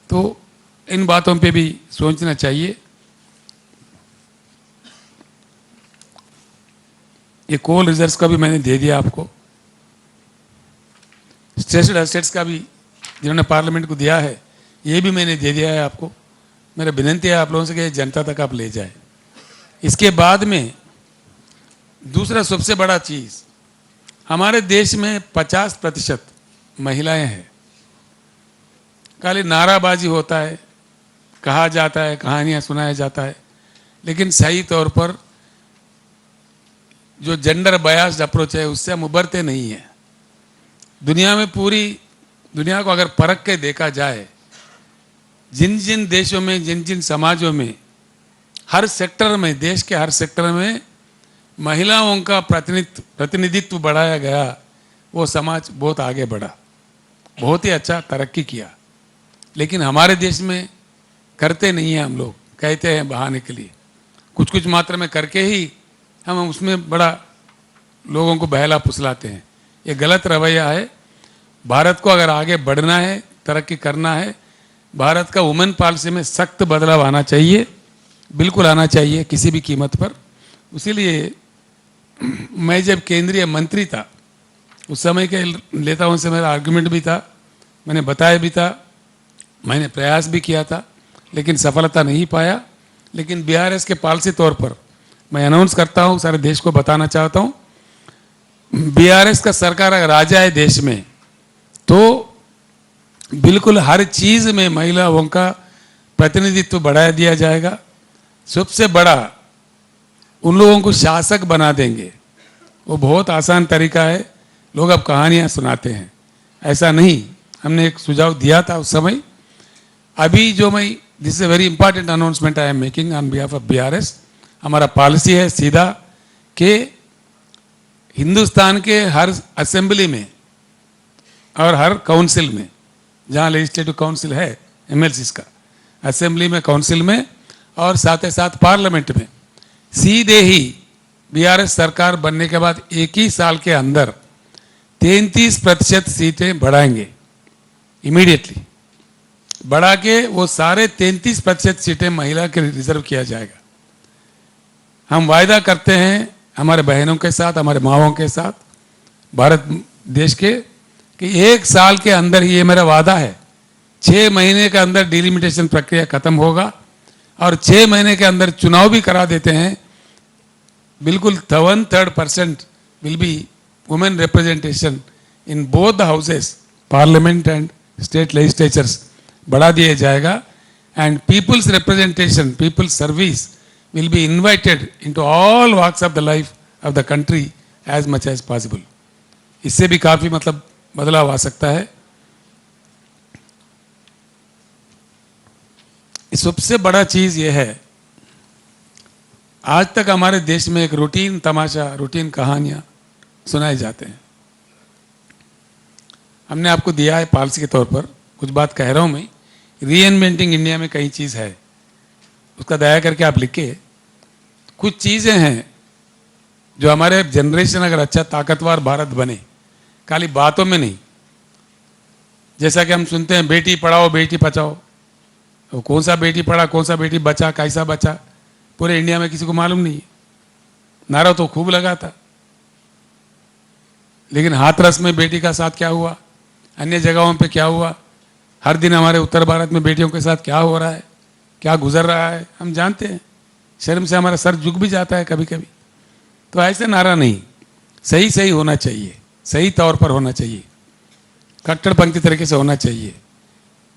तो इन बातों पे भी सोचना चाहिए। ये कोल रिजर्व्स का भी मैंने दे दिया आपको, स्ट्रेस्ड एसेट्स का भी जिन्होंने पार्लियामेंट को दिया है, ये भी मैंने दे दिया है आपको। मेरा विनती है आप लोगों से कि जनता तक आप ले जाए। इसके बाद में दूसरा सबसे बड़ा चीज, हमारे देश में 50% महिलाएं हैं। खाली नाराबाजी होता है, कहा जाता है, कहानियां सुनाया जाता है, लेकिन सही तौर पर जो जेंडर बायस्ड अप्रोच है उससे हम उभरते नहीं हैं। दुनिया में, पूरी दुनिया को अगर परख के देखा जाए, जिन जिन देशों में, जिन जिन समाजों में, हर सेक्टर में, देश के हर सेक्टर में महिलाओं का प्रतिनिधित्व बढ़ाया गया, वो समाज बहुत आगे बढ़ा, बहुत ही अच्छा तरक्की किया। लेकिन हमारे देश में करते नहीं हैं हम लोग, कहते हैं बहाने के लिए, कुछ कुछ मात्रा में करके ही हम उसमें बड़ा लोगों को बहला फुसलाते हैं। ये गलत रवैया है। भारत को अगर आगे बढ़ना है, तरक्की करना है, भारत का वुमेन पॉलिसी में सख्त बदलाव आना चाहिए, बिल्कुल आना चाहिए, किसी भी कीमत पर। इसीलिए मैं जब केंद्रीय मंत्री था, उस समय के नेताओं से मेरा आर्गुमेंट भी था, मैंने बताया भी था, मैंने प्रयास भी किया था, लेकिन सफलता नहीं पाया। लेकिन बीआरएस के पॉलिसी तौर पर मैं अनाउंस करता हूं, सारे देश को बताना चाहता हूं, बीआरएस का सरकार अगर आ जाए देश में, तो बिल्कुल हर चीज में महिलाओं का प्रतिनिधित्व बढ़ा दिया जाएगा। सबसे बड़ा, उन लोगों को शासक बना देंगे। वो बहुत आसान तरीका है, लोग अब कहानियां सुनाते हैं, ऐसा नहीं। हमने एक सुझाव दिया था उस समय। अभी जो मैं, this is a very important announcement I am making on behalf of BRS. हमारा पॉलिसी है सीधा कि हिंदुस्तान के हर असेंबली में और हर काउंसिल में, जहां लेजिस्लेटिव काउंसिल है एमएलसीज का, असेंबली में, काउंसिल में और साथ ही साथ पार्लियामेंट में, सीधे ही बीआरएस सरकार बनने के बाद 1 ही साल के अंदर 33% सीटें बढ़ाएंगे। इमीडिएटली बढ़ा के वो सारे 33% सीटें महिला के रिजर्व किया जाएगा। हम वायदा करते हैं हमारे बहनों के साथ, हमारे माओं के साथ, भारत देश के, कि 1 साल के अंदर ही, ये मेरा वादा है, 6 महीने के अंदर डिलिमिटेशन प्रक्रिया खत्म होगा और 6 महीने के अंदर चुनाव भी करा देते हैं। बिल्कुल 1/3% will be women representation in both the houses, parliament and state legislatures बढ़ा दिया जाएगा। And people's representation, people's service will be invited into all walks of the life of the country as much as possible. इससे भी काफी मतलब बदलाव आ सकता है। सबसे बड़ा चीज ये है, आज तक हमारे देश में एक रूटीन तमाशा, रूटीन कहानियां सुनाए जाते हैं। हमने आपको दिया है पॉलिसी के तौर पर, कुछ बात कह रहा हूं मैं, रीइन्वेंटिंग इंडिया में कई चीज है, उसका दया करके आप लिखिए। कुछ चीजें हैं जो हमारे जनरेशन अगर अच्छा ताकतवर भारत बने, खाली बातों में नहीं, जैसा कि हम सुनते हैं बेटी पढ़ाओ बेटी बचाओ, वो कौन सा बेटी पढ़ा कौन सा बेटी बचा कैसा बचा पूरे इंडिया में किसी को मालूम नहीं है। नारा तो खूब लगा था, लेकिन हाथरस में बेटी का साथ क्या हुआ, अन्य जगहों पे क्या हुआ, हर दिन हमारे उत्तर भारत में बेटियों के साथ क्या हो रहा है, क्या गुजर रहा है, हम जानते हैं। शर्म से हमारा सर झुक भी जाता है कभी कभी। तो ऐसे नारा नहीं, सही सही होना चाहिए, सही तौर पर होना चाहिए, कट्टरपंथी तरीके से होना चाहिए।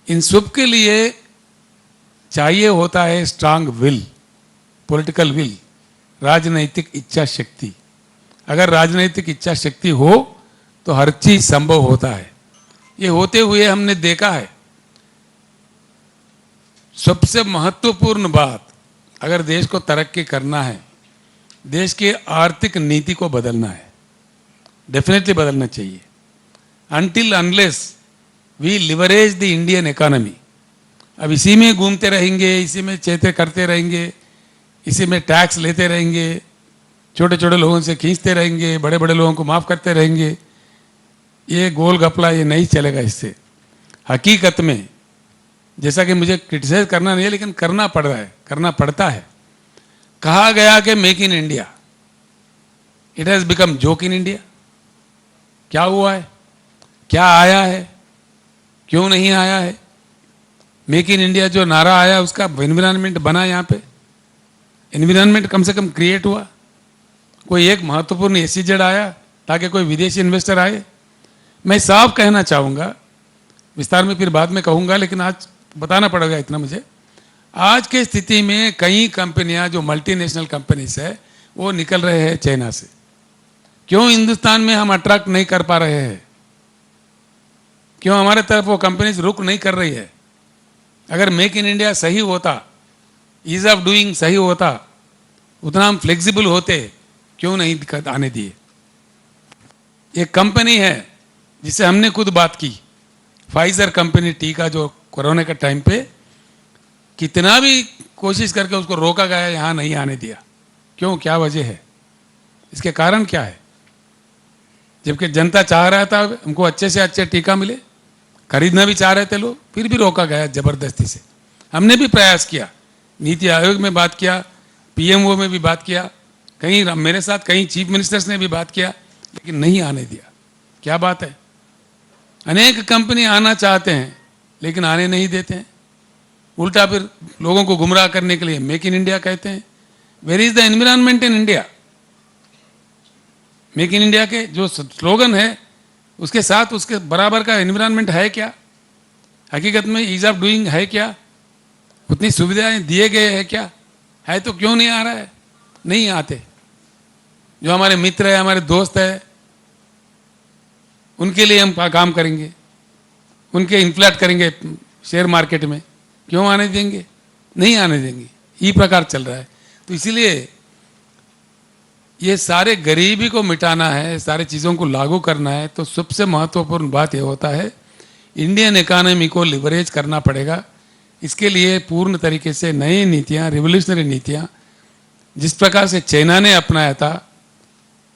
इन सब के लिए चाहिए होता है स्ट्रांग विल, पॉलिटिकल विल, राजनैतिक इच्छा शक्ति। अगर राजनैतिक इच्छा शक्ति हो तो हर चीज संभव होता है। ये होते हुए हमने देखा है। सबसे महत्वपूर्ण बात, अगर देश को तरक्की करना है, देश की आर्थिक नीति को बदलना है, डेफिनेटली बदलना चाहिए। Until unless we leverage the Indian economy, अब इसी में घूमते रहेंगे, इसी में चेते करते रहेंगे, इसी में टैक्स लेते रहेंगे, छोटे छोटे लोगों से खींचते रहेंगे, बड़े बड़े लोगों को माफ करते रहेंगे, ये गोल गपला ये नहीं चलेगा। इससे हकीकत में, जैसा कि मुझे क्रिटिसाइज करना नहीं है लेकिन करना पड़ रहा है, करना पड़ता है। कहा गया कि make in India, it has become joke in India. क्या हुआ है, क्या आया है, क्यों नहीं आया है? मेक इन इंडिया जो नारा आया उसका एनवायरनमेंट बना, यहाँ पे एनवायरनमेंट कम से कम क्रिएट हुआ, कोई एक महत्वपूर्ण एसईजेड आया ताकि कोई विदेशी इन्वेस्टर आए। मैं साफ कहना चाहूँगा, विस्तार में फिर बाद में कहूँगा, लेकिन आज बताना पड़ेगा इतना मुझे। आज की स्थिति में कई कंपनियां जो मल्टीनेशनल कंपनीज है वो निकल रहे हैं चाइना से। क्यों हिंदुस्तान में हम अट्रैक्ट नहीं कर पा रहे हैं? क्यों हमारे तरफ वो कंपनीज रुक नहीं कर रही है? अगर मेक इन इंडिया सही होता, ईज ऑफ डूइंग सही होता, उतना हम फ्लेक्सिबल होते, क्यों नहीं आने दिए? एक कंपनी है जिससे हमने खुद बात की, फाइजर कंपनी, टीका जो कोरोना के टाइम पे कितना भी कोशिश करके उसको रोका गया, यहाँ नहीं आने दिया। क्यों, क्या वजह है? इसके कारण क्या है? जबकि जनता चाह रहा था हमको अच्छे से अच्छे टीका मिले, खरीदना भी चाह रहे थे लोग, फिर भी रोका गया जबरदस्ती से। हमने भी प्रयास किया, नीति आयोग में बात किया, पीएमओ में भी बात किया, कहीं मेरे साथ कई चीफ मिनिस्टर्स ने भी बात किया, लेकिन नहीं आने दिया। क्या बात है? अनेक कंपनी आना चाहते हैं लेकिन आने नहीं देते हैं। उल्टा फिर लोगों को गुमराह करने के लिए मेक इन इंडिया कहते हैं। Where is the environment in India? Make in India के जो स्लोगन है उसके साथ उसके बराबर का एनवायरनमेंट है क्या? हकीकत में ईज ऑफ डूइंग है क्या? उतनी सुविधाएं दिए गए हैं क्या? है तो क्यों नहीं आ रहा है? नहीं आते। जो हमारे मित्र है, हमारे दोस्त है, उनके लिए हम काम करेंगे, उनके इन्फ्लेट करेंगे शेयर मार्केट में, क्यों आने देंगे? नहीं आने देंगे। ये प्रकार चल रहा है। तो इसीलिए ये सारे गरीबी को मिटाना है, सारे चीज़ों को लागू करना है, तो सबसे महत्वपूर्ण बात ये होता है इंडियन इकोनॉमी को लिवरेज करना पड़ेगा। इसके लिए पूर्ण तरीके से नई नीतियाँ, रिवोल्यूशनरी नीतियाँ, जिस प्रकार से चाइना ने अपनाया था,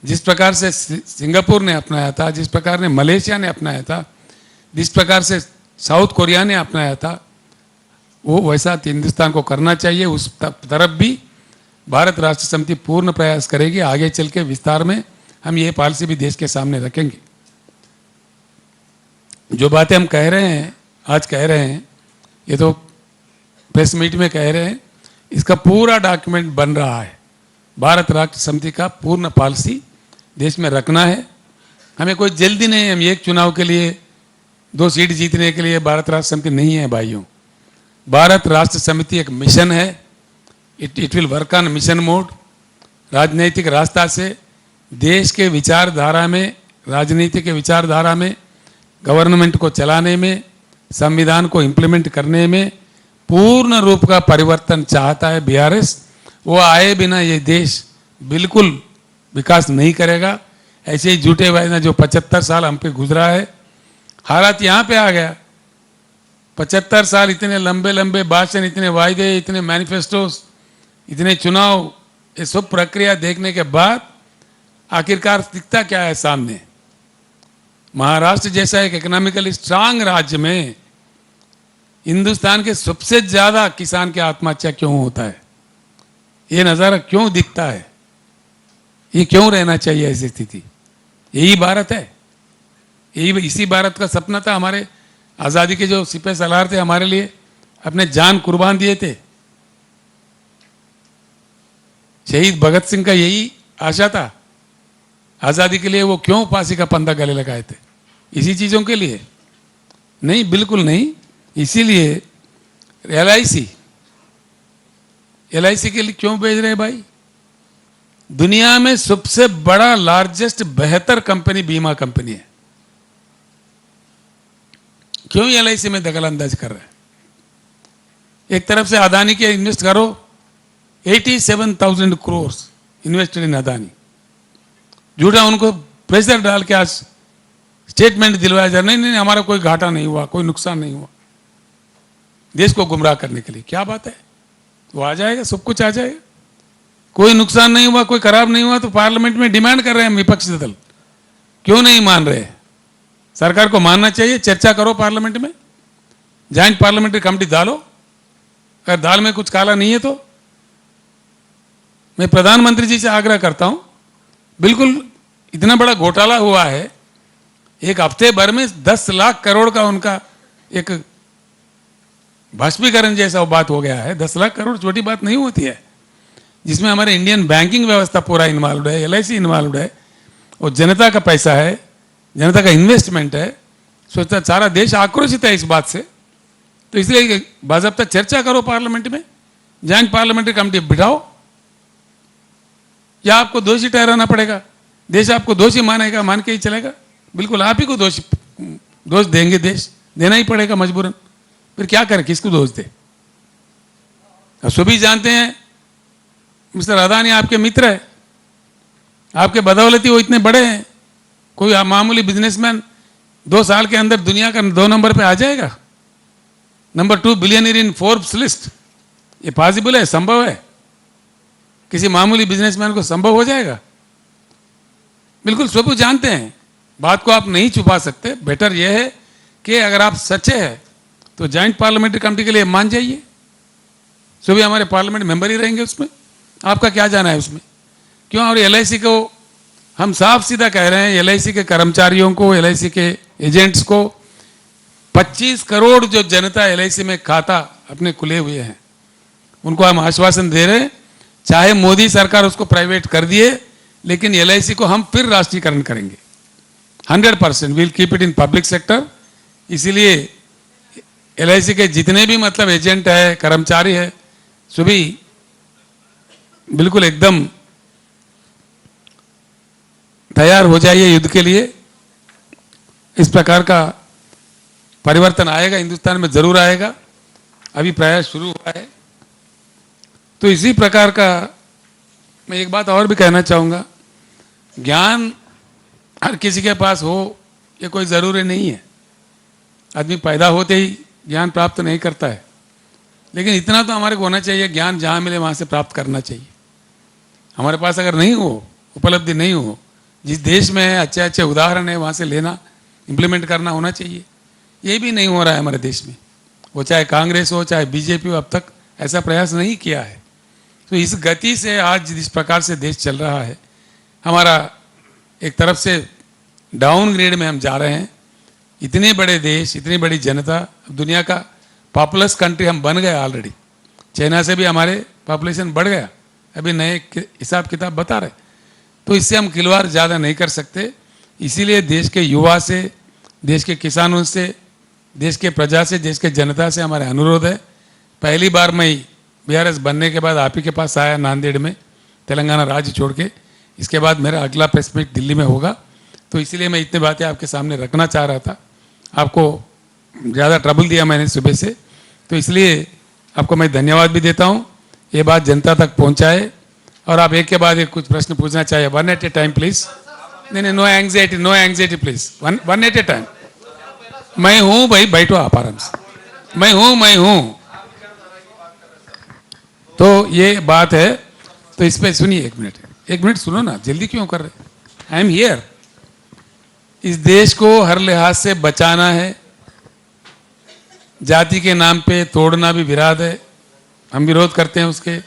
जिस प्रकार से सिंगापुर ने अपनाया था, जिस प्रकार ने मलेशिया ने अपनाया था, जिस प्रकार से साउथ कोरिया ने अपनाया था, वो वैसा हिंदुस्तान को करना चाहिए। उस तरफ भी भारत राष्ट्र समिति पूर्ण प्रयास करेगी। आगे चल के विस्तार में हम ये पॉलिसी भी देश के सामने रखेंगे। जो बातें हम कह रहे हैं, आज कह रहे हैं, ये तो प्रेस मीट में कह रहे हैं, इसका पूरा डॉक्यूमेंट बन रहा है। भारत राष्ट्र समिति का पूर्ण पॉलिसी देश में रखना है। हमें कोई जल्दी नहीं है। हम एक चुनाव के लिए 2 सीट जीतने के लिए भारत राष्ट्र समिति नहीं है भाइयों। भारत राष्ट्र समिति एक मिशन है। It will work on mission mode. राजनीतिक रास्ता से देश के विचारधारा में, राजनीति के विचारधारा में, गवर्नमेंट को चलाने में, संविधान को इम्प्लीमेंट करने में पूर्ण रूप का परिवर्तन चाहता है बीआरएस। वो आए बिना ये देश बिल्कुल विकास नहीं करेगा। ऐसे ही झूठे वायदा जो 75 साल हम पे गुजरा है, हालात यहाँ पे आ गया। 75 साल इतने लंबे लंबे भाषण, इतने वायदे, इतने मैनिफेस्टोस, इतने चुनाव, ये सब प्रक्रिया देखने के बाद आखिरकार दिखता क्या है सामने? महाराष्ट्र जैसा एक इकोनॉमिकली स्ट्रांग राज्य में हिंदुस्तान के सबसे ज्यादा किसान की आत्महत्या क्यों होता है? ये नज़ारा क्यों दिखता है? ये क्यों रहना चाहिए ऐसी स्थिति? यही भारत है, यही इसी भारत का सपना था। हमारे आज़ादी के जो सिपह सलार थे, हमारे लिए अपने जान कुर्बान दिए थे। शहीद भगत सिंह का यही आशा था आज़ादी के लिए। वो क्यों फांसी का फंदा गले लगाए थे? इसी चीज़ों के लिए? नहीं, बिल्कुल नहीं। इसीलिए एलआईसी के लिए क्यों भेज रहे हैं भाई? दुनिया में सबसे बड़ा लार्जेस्ट बेहतर कंपनी बीमा कंपनी है, क्यों एलआईसी में दखल अंदाज कर रहे हैं? एक तरफ से अदानी के इन्वेस्ट करो, 87,000 करोड़ इन्वेस्टेड इन अदानी। झूठा उनको प्रेशर डाल के आज स्टेटमेंट दिलवाया जा रहा, नहीं हमारा कोई घाटा नहीं हुआ, कोई नुकसान नहीं हुआ, देश को गुमराह करने के लिए। क्या बात है? वो आ जाएगा, सब कुछ आ जाएगा। कोई नुकसान नहीं हुआ, कोई खराब नहीं हुआ, तो पार्लियामेंट में डिमांड कर रहे हैं विपक्षी दल, क्यों नहीं मान रहे? सरकार को मानना चाहिए। चर्चा करो पार्लियामेंट में, ज्वाइंट पार्लियामेंट्री कमेटी डालो। अगर दाल में कुछ काला नहीं है तो मैं प्रधानमंत्री जी से आग्रह करता हूं, बिल्कुल इतना बड़ा घोटाला हुआ है, एक हफ्ते भर में 10 लाख करोड़ का उनका एक बाष्पीकरण जैसा बात हो गया है। 10 लाख करोड़ छोटी बात नहीं होती है, जिसमें हमारे इंडियन बैंकिंग व्यवस्था पूरा इन्वॉल्व है, एलआईसी इन्वॉल्व है, और जनता का पैसा है, जनता का इन्वेस्टमेंट है। सोचता सारा देश आक्रोशित है इस बात से। तो इसलिए बाज़ाब्ता चर्चा करो पार्लियामेंट में, ज्वाइंट पार्लियामेंट्री कमेटी बिठाओ, या आपको दोषी ठहराना पड़ेगा, देश आपको दोषी मानेगा, मान के ही चलेगा। बिल्कुल आप ही को दोष देंगे, देश देना ही पड़ेगा मजबूरन। फिर क्या करें, किसको दोष दे? सभी जानते हैं मिस्टर अदानी आपके मित्र है, आपके बदौलती वो इतने बड़े हैं। कोई मामूली बिजनेसमैन 2 साल के अंदर दुनिया का 2 नंबर पे आ जाएगा, नंबर 2 बिलियनियर इन फोर्ब्स लिस्ट। ये पॉसिबल है, संभव है? किसी मामूली बिजनेसमैन को संभव हो जाएगा? बिल्कुल सब जानते हैं, बात को आप नहीं छुपा सकते। बेटर यह है कि अगर आप सच्चे हैं तो ज्वाइंट पार्लियामेंट्री कमेटी के लिए मान जाइए, सभी हमारे पार्लियामेंट मेंबर ही रहेंगे उसमें। आपका क्या जाना है उसमें? क्यों? और एलआईसी को हम साफ सीधा कह रहे हैं, एलआईसी के कर्मचारियों को, एलआईसी के एजेंट्स को 25 करोड़ जो जनता एलआईसी में खाता अपने खुले हुए हैं, उनको हम आश्वासन दे रहे हैं, चाहे मोदी सरकार उसको प्राइवेट कर दिए, लेकिन एलआईसी को हम फिर राष्ट्रीयकरण करेंगे 100%। Will keep it in public sector. इसीलिए एलआईसी के जितने भी मतलब एजेंट है, कर्मचारी है, सभी बिल्कुल एकदम तैयार हो जाइए युद्ध के लिए। इस प्रकार का परिवर्तन आएगा, हिंदुस्तान में जरूर आएगा। अभी प्रयास शुरू हुआ है। तो इसी प्रकार का मैं एक बात और भी कहना चाहूँगा, ज्ञान हर किसी के पास हो ये कोई ज़रूरी नहीं है। आदमी पैदा होते ही ज्ञान प्राप्त नहीं करता है, लेकिन इतना तो हमारे को होना चाहिए, ज्ञान जहाँ मिले वहाँ से प्राप्त करना चाहिए। हमारे पास अगर नहीं हो, उपलब्धि नहीं हो, जिस देश में है अच्छे अच्छे उदाहरण है वहाँ से लेना, इम्प्लीमेंट करना होना चाहिए। ये भी नहीं हो रहा है हमारे देश में, वो चाहे कांग्रेस हो चाहे बीजेपी हो, अब तक ऐसा प्रयास नहीं किया है। तो इस गति से आज जिस प्रकार से देश चल रहा है, हमारा एक तरफ से डाउन ग्रेड में हम जा रहे हैं। इतने बड़े देश, इतनी बड़ी जनता, दुनिया का पॉपुलस कंट्री हम बन गए ऑलरेडी। चाइना से भी हमारे पॉपुलेशन बढ़ गया, अभी नए हिसाब किताब बता रहे। तो इससे हम खिलवाड़ ज़्यादा नहीं कर सकते। इसीलिए देश के युवा से, देश के किसानों से, देश के प्रजा से, देश के जनता से हमारा अनुरोध है। पहली बार मैं बीआरएस बनने के बाद आप ही के पास आया नांदेड़ में, तेलंगाना राज्य छोड़ के। इसके बाद मेरा अगला प्रेस मीट दिल्ली में होगा, तो इसीलिए मैं इतनी बातें आपके सामने रखना चाह रहा था। आपको ज़्यादा ट्रबल दिया मैंने सुबह से, तो इसलिए आपको मैं धन्यवाद भी देता हूं, ये बात जनता तक पहुंचाए। और आप एक के बाद एक कुछ प्रश्न पूछना चाहिए, one at a time please. नहीं, no anxiety please, one at a time. मैं हूं भाई, बैठो आप आराम से। मैं हूं। तो ये बात है, तो इस पे सुनिए, एक मिनट सुनो ना, जल्दी क्यों कर रहे? आई एम हियर। इस देश को हर लिहाज से बचाना है। जाति के नाम पे तोड़ना भी विराद है, हम विरोध करते हैं उसके।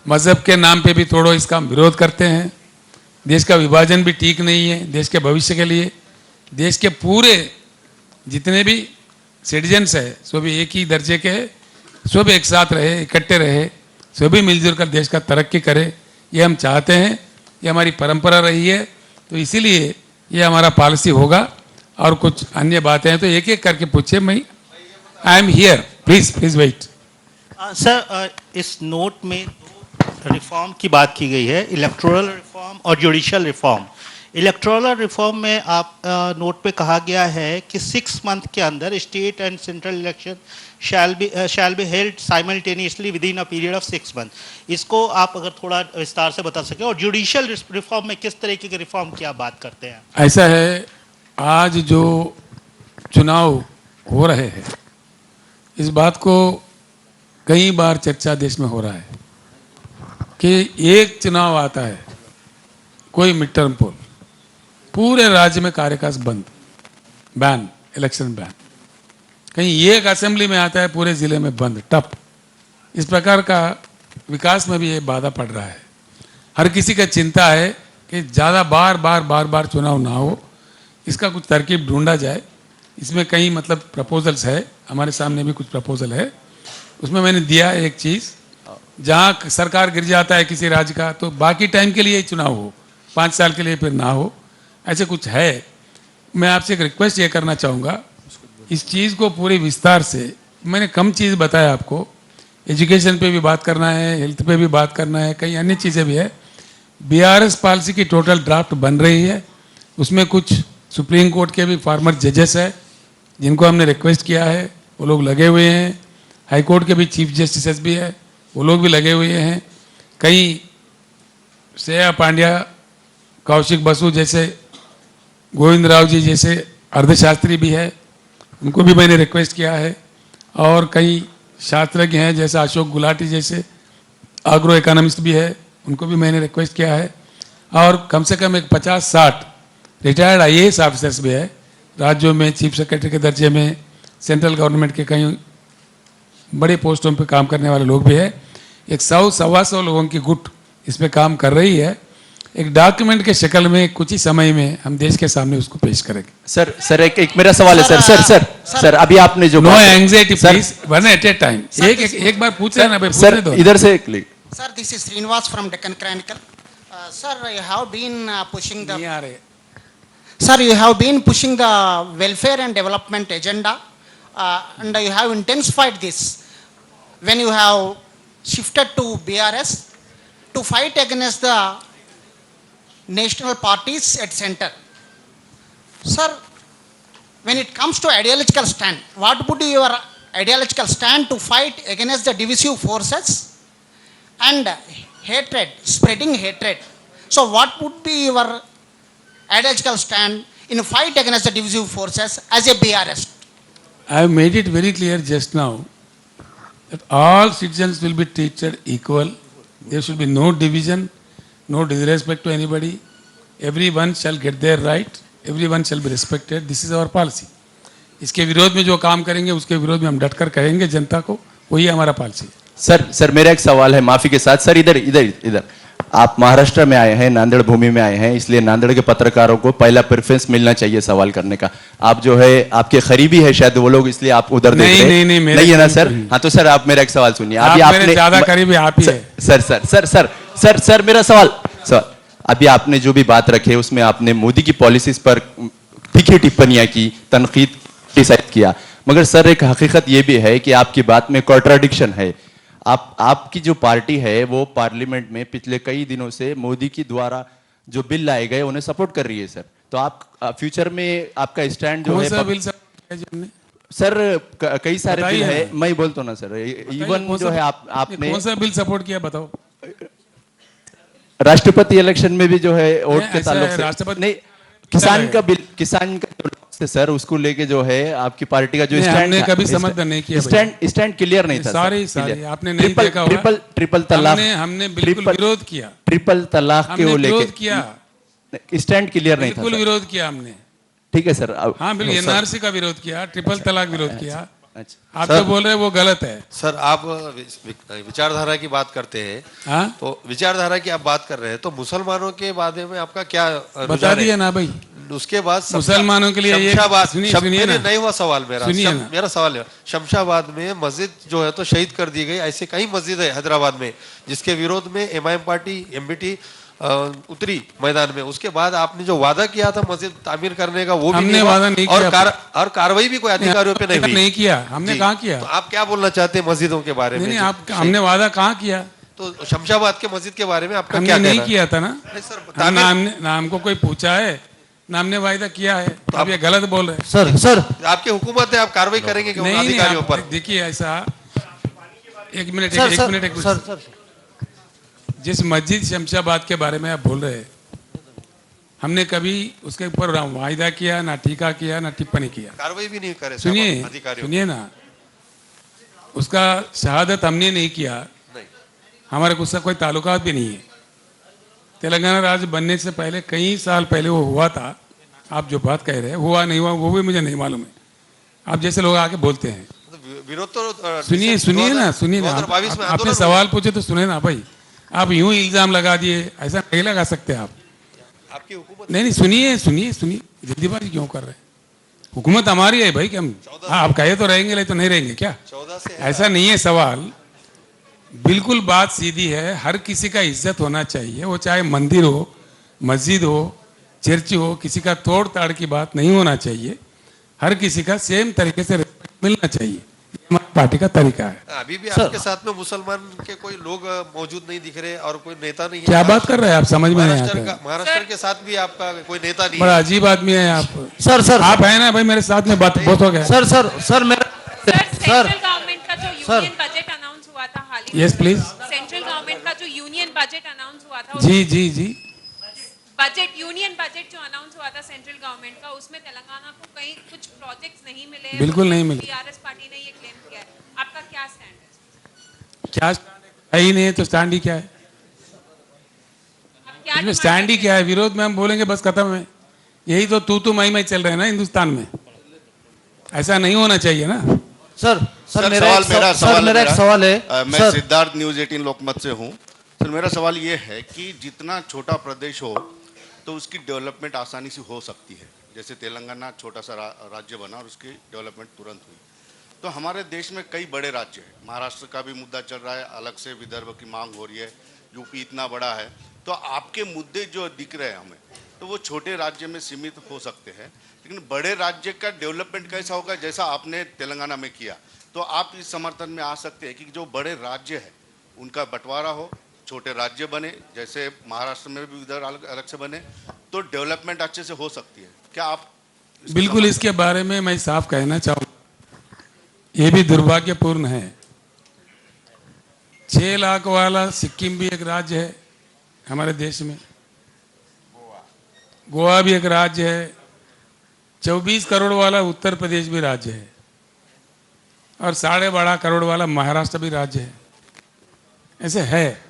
मजहब के नाम पे भी तोड़ो, इसका हम विरोध करते हैं। देश का विभाजन भी ठीक नहीं है देश के भविष्य के लिए। देश के पूरे जितने भी सिटीजन्स है सभी एक ही दर्जे के हैं, सब एक साथ रहे, इकट्ठे रहे, सभी मिलजुल कर देश का तरक्की करे, ये हम चाहते हैं। ये हमारी परंपरा रही है, तो इसीलिए ये हमारा पॉलिसी होगा। और कुछ अन्य बातें हैं तो एक एक करके पूछे। मैं I am here, please wait. Sir, इस नोट में रिफॉर्म की बात की गई है, इलेक्टोरल रिफॉर्म और जुडिशियल रिफॉर्म। इलेक्टोरल रिफॉर्म में आप नोट पे कहा गया है कि 6 मंथ के अंदर state and central election shall be held simultaneously with in a period of 6 month. इसको आप अगर थोड़ा विस्तार से बता सकें, और जुडिशियल रिफॉर्म में किस तरीके के रिफॉर्म की आप बात करते हैं? ऐसा है, आज जो चुनाव हो रहे हैं, इस बात को कई बार चर्चा देश में हो रहा है कि एक चुनाव आता है, कोई मिड टर्म पोल, पूरे राज्य में कार्यकाल बंद, बैन, इलेक्शन बैन। कहीं एक असेंबली में आता है, पूरे जिले में बंद, टप। इस प्रकार का विकास में भी ये बाधा पड़ रहा है। हर किसी का चिंता है कि ज़्यादा बार चुनाव ना हो, इसका कुछ तरकीब ढूंढा जाए। इसमें कई मतलब प्रपोजल्स है, हमारे सामने भी कुछ प्रपोजल है। उसमें मैंने दिया एक चीज़, जहाँ सरकार गिर जाता है किसी राज्य का, तो बाकी टाइम के लिए चुनाव हो, 5 साल के लिए फिर ना हो, ऐसे कुछ है। मैं आपसे एक रिक्वेस्ट ये करना चाहूँगा, इस चीज़ को पूरी विस्तार से, मैंने कम चीज़ बताया आपको, एजुकेशन पे भी बात करना है, हेल्थ पे भी बात करना है, कई अन्य चीज़ें भी है। बीआरएस पॉलिसी की टोटल ड्राफ्ट बन रही है, उसमें कुछ सुप्रीम कोर्ट के भी फॉर्मर जजेस है जिनको हमने रिक्वेस्ट किया है, वो लोग लगे हुए हैं। हाई कोर्ट के भी चीफ जस्टिस भी है, वो लोग भी लगे हुए हैं। कई श्रेया पांड्या, कौशिक बसु जैसे, गोविंद राव जी जैसे अर्थशास्त्री भी है, उनको भी मैंने रिक्वेस्ट किया है। और कई शास्त्रज्ञ हैं जैसे अशोक गुलाटी जैसे एग्रो इकोनॉमिस्ट भी है, उनको भी मैंने रिक्वेस्ट किया है। और कम से कम एक 50-60 रिटायर्ड आईएएस ऑफिसर्स भी है, राज्यों में चीफ सेक्रेटरी के दर्जे में, सेंट्रल गवर्नमेंट के कई बड़े पोस्टों पे काम करने वाले लोग भी है। एक 100-125 लोगों की गुट इस पे काम कर रही है। एक डॉक्यूमेंट के शक्ल में कुछ ही समय में हम देश के सामने उसको पेश करेंगे। सर एक मेरा सवाल है सर अभी आपने जो no anxiety please, one at a time. एक बार पूछ लेना भाई, सर इधर से click. Sir, this is Srinivas from Deccan Chronicle. Sir, you have been pushing the. नहीं आ रहे। Sir, you have been pushing the welfare and development agenda, and you have intensified this when you have shifted to BRS to fight against the national parties at center. Sir, when it comes to ideological stand, what would be your ideological stand to fight against the divisive forces and hatred, spreading hatred? So what would be your ideological stand in fight against the divisive forces as a BRS? I have made it very clear just now that all citizens will be treated equal. There should be no division, no disrespect to anybody. Everyone shall get their right. Everyone shall be respected. This is our policy. इसके विरोध में जो काम करेंगे उसके विरोध में हम डटकर कहेंगे जनता को, वही हमारा पॉलिसी है। सर मेरा एक सवाल है माफी के साथ। सर इधर आप महाराष्ट्र में आए हैं, नांदेड़ भूमि में आए हैं, इसलिए नांदेड़ के पत्रकारों को पहला प्रेफरेंस मिलना चाहिए सवाल करने का। आप जो है आपके करीबी है शायद वो लोग, इसलिए आप उधर देख रहे हैं। नहीं है ना सर? हाँ तो सर आप मेरा एक सवाल सुनिए। अभी आपने ज्यादा करीबी आप ही है। सर मेरा सवाल अभी आपने जो भी बात रखे उसमें आपने मोदी की पॉलिसीज पर तीखी टिप्पणियां की, तनकीद डिसाइड किया, मगर सर एक हकीकत यह भी है कि आपकी बात में कॉन्ट्राडिक्शन है। आपकी जो पार्टी है वो पार्लियामेंट में पिछले कई दिनों से मोदी की द्वारा जो बिल लाए गए उन्हें सपोर्ट कर रही है सर। तो आप फ्यूचर में आपका स्टैंड जो है बिल सर कई सारे बिल बताइए है, ना। मैं बोलता हूँ ना सर, इवन कौन जो सा- है आपने कौन सा बिल सपोर्ट किया बताओ। राष्ट्रपति इलेक्शन में भी जो है वोट नहीं, के ऐसा ताल्लुक है, से राष्ट्रपति नहीं, क्या किसान लगेगा? का बिल, किसान का जो लॉस है सर, उसको लेके जो है आपकी पार्टी का जो नहीं, स्टैंड हमने था, कभी समर्थन नहीं किया भैया। स्टैंड क्लियर नहीं था सारी सर, सारी clear। आपने नहीं ट्रिपल देखा होगा। ट्रिपल ट्रिपल तलाक, हमने बिल्कुल विरोध किया। ट्रिपल तलाक के हमने वो विरोध लेके किया, स्टैंड क्लियर नहीं था बिल्कुल सर। विरोध किया हमने। ठीक है सर, हाँ बिल्कुल, सर, एनआरसी का विरोध किया, ट्रिपल तलाक विरोध किया। अच्छा आप जो बोल रहे हैं वो गलत है। सर आप विचारधारा की बात करते हैं, हाँ तो विचारधारा की आप बात कर रहे हैं, तो मुसलमानों के बारे में आपका क्या बता रुझान है? दिया ना भाई। उसके बाद मुसलमानों के लिए ये- शमशाबाद, सुनिए ना। नहीं हुआ सवाल मेरा, सुनिए ना। मेरा सवाल है, शमशाबाद में मस्जिद जो है तो शहीद कर दी गई, ऐसे कई मस्जिद है हैदराबाद में जिसके विरोध में एमआईएम पार्टी एमबीटी उतरी मैदान में। उसके बाद आपने जो वादा किया था मस्जिद तामीर करने का वो भी हमने नहीं हुआ, वादा नहीं किया। और कार्रवाई भी कोई अधिकारियों पे नहीं हुई। नहीं किया हमने, जी, कहाँ किया? तो आप क्या बोलना चाहते हैं मस्जिदों के बारे नहीं में? नहीं, जो आप हमने वादा कहाँ किया? तो शमशाबाद के मस्जिद के बारे में आपका हमने क्या नहीं कहना है? किया था ना। नहीं सर, ना हमको कोई पूछा है, ना हमने वायदा किया है। तो आप ये गलत बोल रहे हैं। सर आपकी हुकूमत है, आप कार्रवाई करेंगे कि उन नहीं नहीं, अधिकारियों आप पर? देखिए ऐसा, एक मिनट सर एक सर मिनट एक सर मिनट। सर जिस मस्जिद शमशाबाद के बारे में आप बोल रहे हैं, हमने कभी उसके ऊपर वायदा किया ना, टीका किया ना, टिप्पणी किया। कार्रवाई भी नहीं करे सुनिए साहब अधिकारियों। सुनिए ना, उसका शहादत हमने नहीं किया, नहीं, हमारे उसका कोई ताल्लुकात भी नहीं है। तेलंगाना राज्य बनने से पहले कई साल पहले वो हुआ था। आप जो बात कह रहे हैं हुआ नहीं हुआ वो भी मुझे नहीं मालूम है। आप जैसे लोग आके बोलते हैं। तो विरोध तो सुनिए सुनिए ना, सुनिए ना, 2022 में आपने आंदोलन सवाल पूछे तो सुने ना भाई। आप यूं ही इल्जाम लगा दिए, ऐसा नहीं लगा सकते आप। हुआ। आपकी हुकूमत नहीं नहीं, सुनिए सुनिए सुनिए, जल्दीबाजी क्यों कर रहे हैं? हुकूमत हमारी है भाई कि हम, हाँ आप कहे तो रहेंगे, नहीं तो नहीं रहेंगे क्या? 14 से ऐसा नहीं है सवाल, बिल्कुल बात सीधी है। हर किसी का इज्जत होना चाहिए, वो चाहे मंदिर हो, मस्जिद हो, चर्च हो, किसी का तोड़ ताड़ की बात नहीं होना चाहिए। हर किसी का सेम तरीके से रिस्पेक्ट मिलना चाहिए, ये हमारी पार्टी का तरीका है। अभी भी सर। आपके साथ में मुसलमान के कोई लोग मौजूद नहीं दिख रहे और कोई नेता नहीं है। क्या बात कर रहे हैं आप, समझ में नहीं महाराष्ट्र आता। महाराष्ट्र के साथ भी आपका कोई नेता नहीं बड़ा है। अजीब आदमी है आप। सर आप है ना भाई, मेरे साथ में बात बहुत हो गया। सर मेरा सेंट्रल गवर्नमेंट का जो सर। यूनियन बजट अनाउंस हुआ था हाल ही Yes, please. सेंट्रल गवर्नमेंट का जो यूनियन बजट अनाउंस हुआ था, जी जी जी, बजट यूनियन बजट जो अनाउंस हुआ था सेंट्रल गवर्नमेंट का, उसमें तेलंगाना को कहीं कुछ प्रोजेक्ट्स नहीं मिले हैं। बिल्कुल नहीं मिले। बीआरएस पार्टी ने ये क्लेम किया है, आपका क्या स्टैंड है? क्या है ही नहीं है तो स्टैंड ही क्या है? आप क्या इसमें स्टैंड ही क्या है? विरोध में हम बोलेंगे बस खत्म है। यही तो तू मई चल रहे हैं ना हिंदुस्तान में। ऐसा नहीं होना चाहिए ना। सर सर मेरा सवाल एक मेरा सर सवाल मेरा एक मेरा- सवाल है मैं सर। सिद्धार्थ न्यूज 18 लोकमत से हूँ। सर मेरा सवाल ये है कि जितना छोटा प्रदेश हो तो उसकी डेवलपमेंट आसानी से हो सकती है। जैसे तेलंगाना छोटा सा राज्य बना और उसकी डेवलपमेंट तुरंत हुई। तो हमारे देश में कई बड़े राज्य हैं, महाराष्ट्र का भी मुद्दा चल रहा है, अलग से विदर्भ की मांग हो रही है, यूपी इतना बड़ा है। तो आपके मुद्दे जो दिख रहे हैं हमें, तो वो छोटे राज्य में सीमित हो सकते हैं, लेकिन बड़े राज्य का डेवलपमेंट कैसा होगा जैसा आपने तेलंगाना में किया। तो आप इस समर्थन में आ सकते हैं कि जो बड़े राज्य है उनका बंटवारा हो, छोटे राज्य बने, जैसे महाराष्ट्र में भी उधर अलग अलग से बने, तो डेवलपमेंट अच्छे से हो सकती है। क्या आप बिल्कुल इसके बारे में मैं साफ कहना चाहूँगा, ये भी दुर्भाग्यपूर्ण है। 6 लाख वाला सिक्किम भी एक राज्य है हमारे देश में, गोवा भी एक राज्य है, 24 करोड़ वाला उत्तर प्रदेश भी राज्य है, और 12.5 करोड़ वाला महाराष्ट्र भी राज्य है। ऐसे है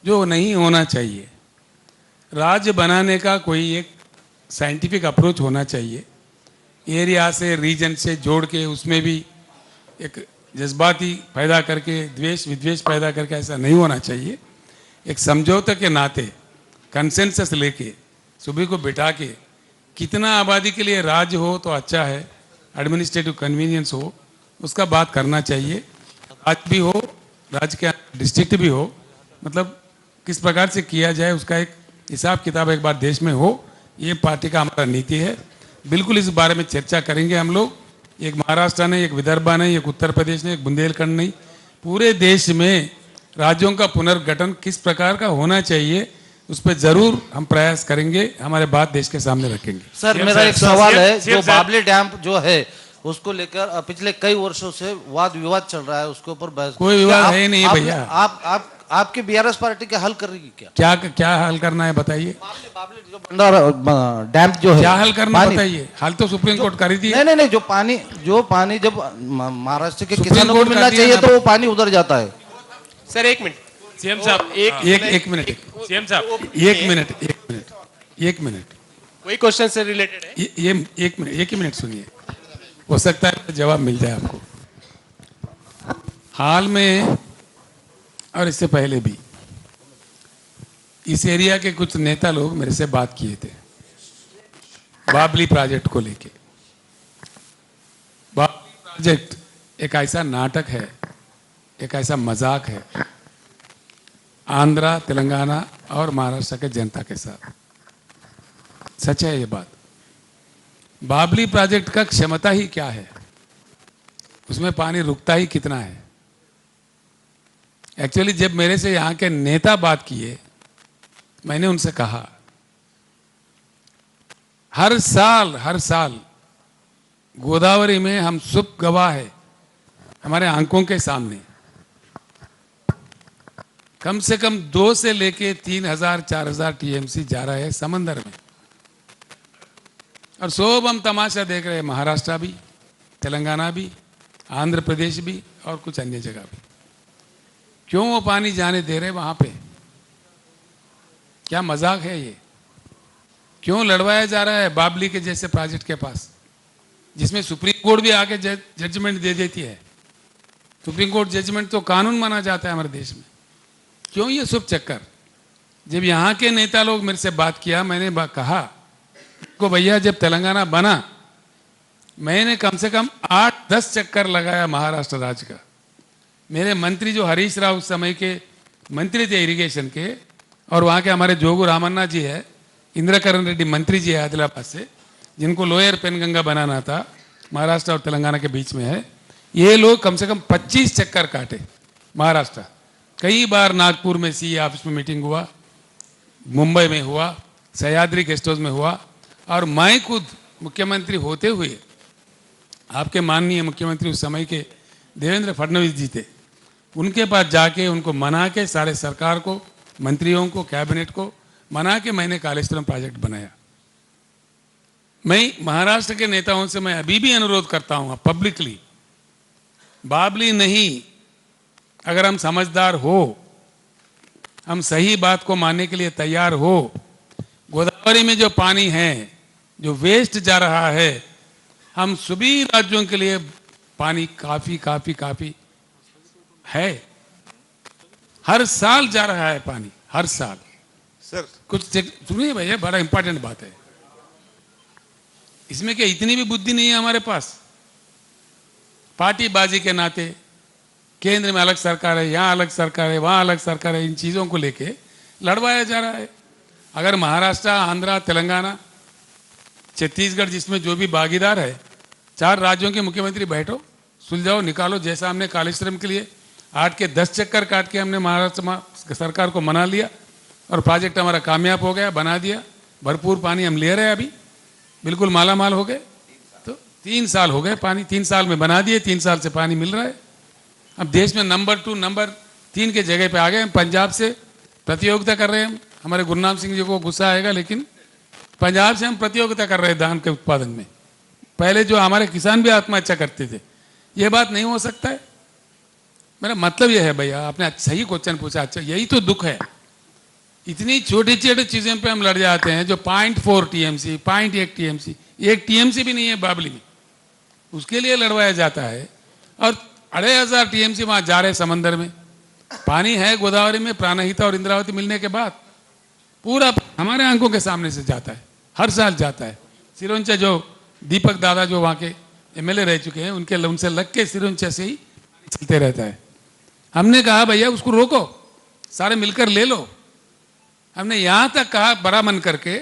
जो नहीं होना चाहिए। राज्य बनाने का कोई एक साइंटिफिक अप्रोच होना चाहिए, एरिया से रीजन से जोड़ के उसमें भी एक जज्बाती पैदा करके द्वेष विद्वेष पैदा करके ऐसा नहीं होना चाहिए। एक समझौते के नाते कंसेंसस लेके सभी को बिठा के कितना आबादी के लिए राज्य हो तो अच्छा है, एडमिनिस्ट्रेटिव कन्वीनियंस हो, उसका बात करना चाहिए। राज्य भी हो, राज्य के डिस्ट्रिक्ट भी हो, मतलब किस प्रकार से किया जाए उसका एक हिसाब किताब एक बार देश में हो, ये पार्टी का हमारा नीति है। बिल्कुल इस बारे में चर्चा करेंगे हम लोग। एक महाराष्ट्र नहीं, एक विदर्भा नहीं, एक उत्तर प्रदेश नहीं, एक बुंदेलखंड नहीं, पूरे देश में राज्यों का पुनर्गठन किस प्रकार का होना चाहिए उस पर जरूर हम प्रयास करेंगे, हमारे बात देश के सामने रखेंगे। सर मेरा एक सवाल है, जो बाबली डैम जो है उसको लेकर पिछले कई वर्षों से वाद विवाद चल रहा है, उसके ऊपर बहस। कोई विवाद क्या है नहीं आप- भैया। आप आपकी बीआरएस पार्टी क्या हल करेगी क्या? क्या हल करना है बताइए। बाबली जो भंडार डैम जो है, क्या हल करना पानी- बताइए। हल तो सुप्रीम कोर्ट कर दी है। नहीं, जो पानी जब महाराष्ट्र के सुप्रीम किसानों को कोर्ट मिलना कर दिया चाहिए ना। तो वो पानी उधर जाता है। सर एक मिनट सीएम साहब एक मिनट सीएम साहब एक मिनट वही क्वेश्चन से रिलेटेड है। ये एक ही मिनट सुनिए, हो सकता है जवाब मिल जाए आपको। हाल में और इससे पहले भी इस एरिया के कुछ नेता लोग मेरे से बात किए थे बाबली प्रोजेक्ट को लेके। बाबली प्रोजेक्ट एक ऐसा नाटक है, एक ऐसा मजाक है आंध्रा, तेलंगाना और महाराष्ट्र के जनता के साथ। सच है ये बात। बाबली प्रोजेक्ट का क्षमता ही क्या है, उसमें पानी रुकता ही कितना है। एक्चुअली जब मेरे से यहाँ के नेता बात किए, मैंने उनसे कहा हर साल गोदावरी में हम सब गवाह है, हमारे आंखों के सामने कम से कम 2 से लेके 3,000-4,000 टीएमसी जा रहा है समंदर में, और सब हम तमाशा देख रहे हैं। महाराष्ट्र भी, तेलंगाना भी, आंध्र प्रदेश भी और कुछ अन्य जगह भी। क्यों वो पानी जाने दे रहे वहां पे? क्या मजाक है ये? क्यों लड़वाया जा रहा है बाबली के जैसे प्रोजेक्ट के पास, जिसमें सुप्रीम कोर्ट भी आके जजमेंट दे देती है। सुप्रीम कोर्ट जजमेंट तो कानून माना जाता है हमारे देश में। क्यों ये सब चक्कर? जब यहाँ के नेता लोग मेरे से बात किया, मैंने कहा को भैया जब तेलंगाना बना, मैंने कम से कम 8-10 चक्कर लगाया महाराष्ट्र राज्य का। मेरे मंत्री जो हरीश राव उस समय के मंत्री थे इरिगेशन के, और वहाँ के हमारे जोगू रामन्ना जी है, इंद्रकरण रेड्डी मंत्री जी है आदिलाबाद से, जिनको लोअर पेनगंगा बनाना था, महाराष्ट्र और तेलंगाना के बीच में है। ये लोग कम से कम 25 चक्कर काटे महाराष्ट्र। कई बार नागपुर में सीए ऑफिस में मीटिंग हुआ, मुंबई में हुआ, सह्याद्री गेस्ट हाउस में हुआ, और मैं खुद मुख्यमंत्री होते हुए आपके माननीय मुख्यमंत्री उस समय के देवेंद्र फडणवीस जी थे, उनके पास जाके उनको मना के, सारे सरकार को, मंत्रियों को, कैबिनेट को मना के मैंने कालेश्वरम प्रोजेक्ट बनाया। मैं महाराष्ट्र के नेताओं से मैं अभी भी अनुरोध करता हूं पब्लिकली, बाबली नहीं, अगर हम समझदार हो, हम सही बात को मानने के लिए तैयार हो, गोदावरी में जो पानी है, जो वेस्ट जा रहा है, हम सभी राज्यों के लिए पानी काफी है। हर साल जा रहा है पानी, हर साल। सर कुछ सुनिए भैया, बड़ा इंपॉर्टेंट बात है इसमें, क्या इतनी भी बुद्धि नहीं है हमारे पास? पार्टीबाजी के नाते केंद्र में अलग सरकार है, यहाँ अलग सरकार है, वहाँ अलग सरकार है, इन चीज़ों को लेके लड़वाया जा रहा है। अगर महाराष्ट्र, आंध्रा, तेलंगाना, छत्तीसगढ़, जिसमें जो भी भागीदार है, 4 राज्यों के मुख्यमंत्री बैठो, सुलझाओ, निकालो। जैसा हमने कालेश्वरम के लिए 8 के 10 चक्कर काट के हमने महाराष्ट्र सरकार को मना लिया और प्रोजेक्ट हमारा कामयाब हो गया, बना दिया, भरपूर पानी हम ले रहे हैं, अभी बिल्कुल माला माल हो गए। तो 3 साल हो गए, पानी 3 साल में बना दिए, 3 साल से पानी मिल रहा है। अब देश में नंबर 2, नंबर 3 के जगह पे आ गए हम। पंजाब से प्रतियोगिता कर रहे हैं हम। हमारे गुरनाम सिंह जी को गुस्सा आएगा, लेकिन पंजाब से हम प्रतियोगिता कर रहे हैं धान के उत्पादन में। पहले जो हमारे किसान भी आत्महत्या करते थे, ये बात नहीं हो सकता है। मेरा मतलब यह है भैया, आपने सही क्वेश्चन पूछा। अच्छा, यही तो दुख है, इतनी छोटी छोटी चीजें पे हम लड़ जाते हैं। जो 0.4 टीएमसी, 0.1 टीएमसी, 1 टीएमसी भी नहीं है बाबली में, उसके लिए लड़वाया जाता है। और 2,500 टीएमसी वहां जा रहे समंदर में। पानी है गोदावरी में, प्राणहिता और इंद्रावती मिलने के बाद पूरा हमारे आंखों के सामने से जाता है, हर साल जाता है। सिरोंचा जो दीपक दादा जो वहाँ के एमएलए रह चुके हैं, उनसे लग के सिरोंचा से ही चलते रहता है। हमने कहा भैया उसको रोको, सारे मिलकर ले लो। हमने यहाँ तक कहा बड़ा मन करके,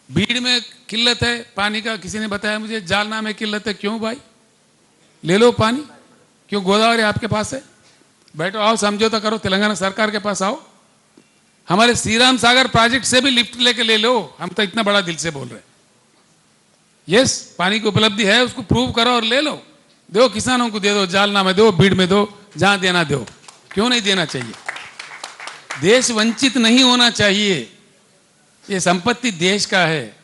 भीड़ में किल्लत है पानी का, किसी ने बताया मुझे जालना में किल्लत है। क्यों भाई, ले लो पानी, क्यों गोदावरी आपके पास है, बैठो, आओ समझौता करो, तेलंगाना सरकार के पास आओ, हमारे श्रीराम सागर प्रोजेक्ट से भी लिफ्ट लेके ले लो। हम तो इतना बड़ा दिल से बोल रहे हैं। यस, पानी की उपलब्धि है, उसको प्रूव करो और ले लो, दो किसानों को दे दो, जालना में दो, बीड़ में दो, जहां देना दो, क्यों नहीं देना चाहिए? देश वंचित नहीं होना चाहिए, ये संपत्ति देश का है।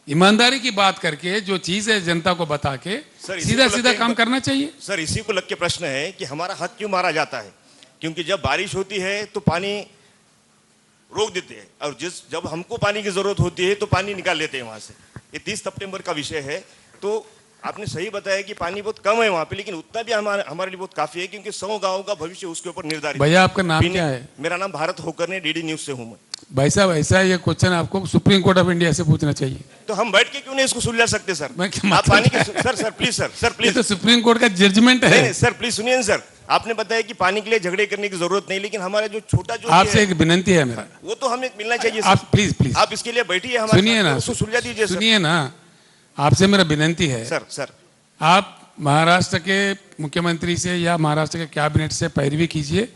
ईमानदारी की बात करके जो चीज है जनता को बता के सर, इसी सीधा को सीधा लगता है- काम करना चाहिए। सर इसी को लग के प्रश्न है कि हमारा हक क्यों मारा जाता है? क्योंकि जब बारिश होती है तो पानी रोक देते हैं, और जब हमको पानी की जरूरत होती है तो पानी निकाल लेते हैं वहां से। ये 30 सितंबर का विषय है। तो आपने सही बताया कि पानी बहुत कम है वहां पे, लेकिन उतना भी हमारे लिए बहुत काफी है, क्योंकि 100 गांवों का भविष्य उसके ऊपर निर्धारित है। भैया आपका नाम क्या है? मेरा नाम भारत होकर ने, डीडी न्यूज से हूं मैं। भाई साहब, ऐसा ये क्वेश्चन आपको सुप्रीम कोर्ट ऑफ इंडिया से पूछना चाहिए। तो हम बैठ के क्यों नहीं इसको सुलझा सकते सर? मैं क्या आप पानी के सर प्लीज सर ये प्लीज तो सुप्रीम कोर्ट का जजमेंट है। नहीं सर प्लीज सुनिए सर, आपने बताया कि पानी के लिए झगड़े करने की जरूरत नहीं, लेकिन हमारा जो छोटा जो आपसे है, एक विनंती है मेरा, वो तो हमें मिलना चाहिए आप सर। प्लीज प्लीज आप इसके लिए बैठिए हमारे सुनिए साथ, ना, उसको सुलझा दीजिए सर। सुनिए ना, आपसे मेरा विनंती है, सर आप महाराष्ट्र के मुख्यमंत्री से या महाराष्ट्र के कैबिनेट से पैरवी कीजिए,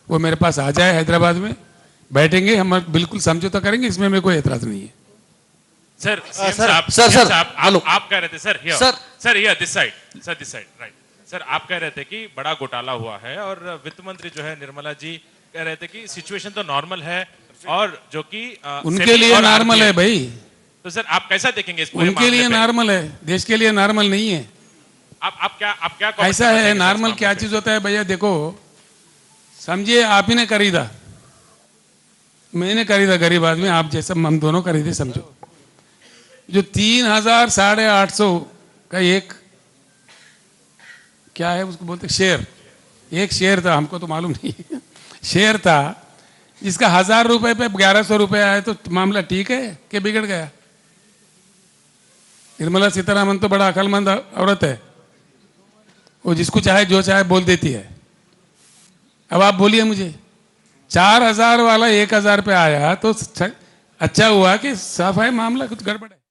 वो मेरे पास आ जाए हैदराबाद में, बैठेंगे, हम बिल्कुल समझौता करेंगे, इसमें मेरे कोई एतराज नहीं है। सर सर, आप कह रहे थे sir sir. This side right sir, आप कह रहे थे कि बड़ा घोटाला हुआ है और वित्त मंत्री जो है निर्मला जी कह रहे थे कि सिचुएशन तो नॉर्मल है, और जो कि उनके लिए नॉर्मल है भाई, तो सर आप कैसा देखेंगे इस पूरे उनके लिए नॉर्मल है, देश के लिए नॉर्मल नहीं है। आप क्या ऐसा है, नॉर्मल क्या चीज होता है भैया? देखो, समझिए आप ही ने खरीदा, मैंने खरीदा, गरीब आदमी, आप जैसा हम दोनों खरीदे, समझो। जो 3000 850 का एक क्या है उसको बोलते, शेयर, एक शेयर था, हमको तो मालूम नहीं शेयर था, जिसका 1000 रुपए पे 1100 रुपए आए, तो मामला ठीक है कि बिगड़ गया? निर्मला सीतारामन तो बड़ा अकलमंद औरत है, वो जिसको चाहे जो चाहे बोल देती है। अब आप बोलिए मुझे, 4000 वाला 1000 पे आया तो अच्छा हुआ कि साफ है मामला कुछ गड़बड़ है।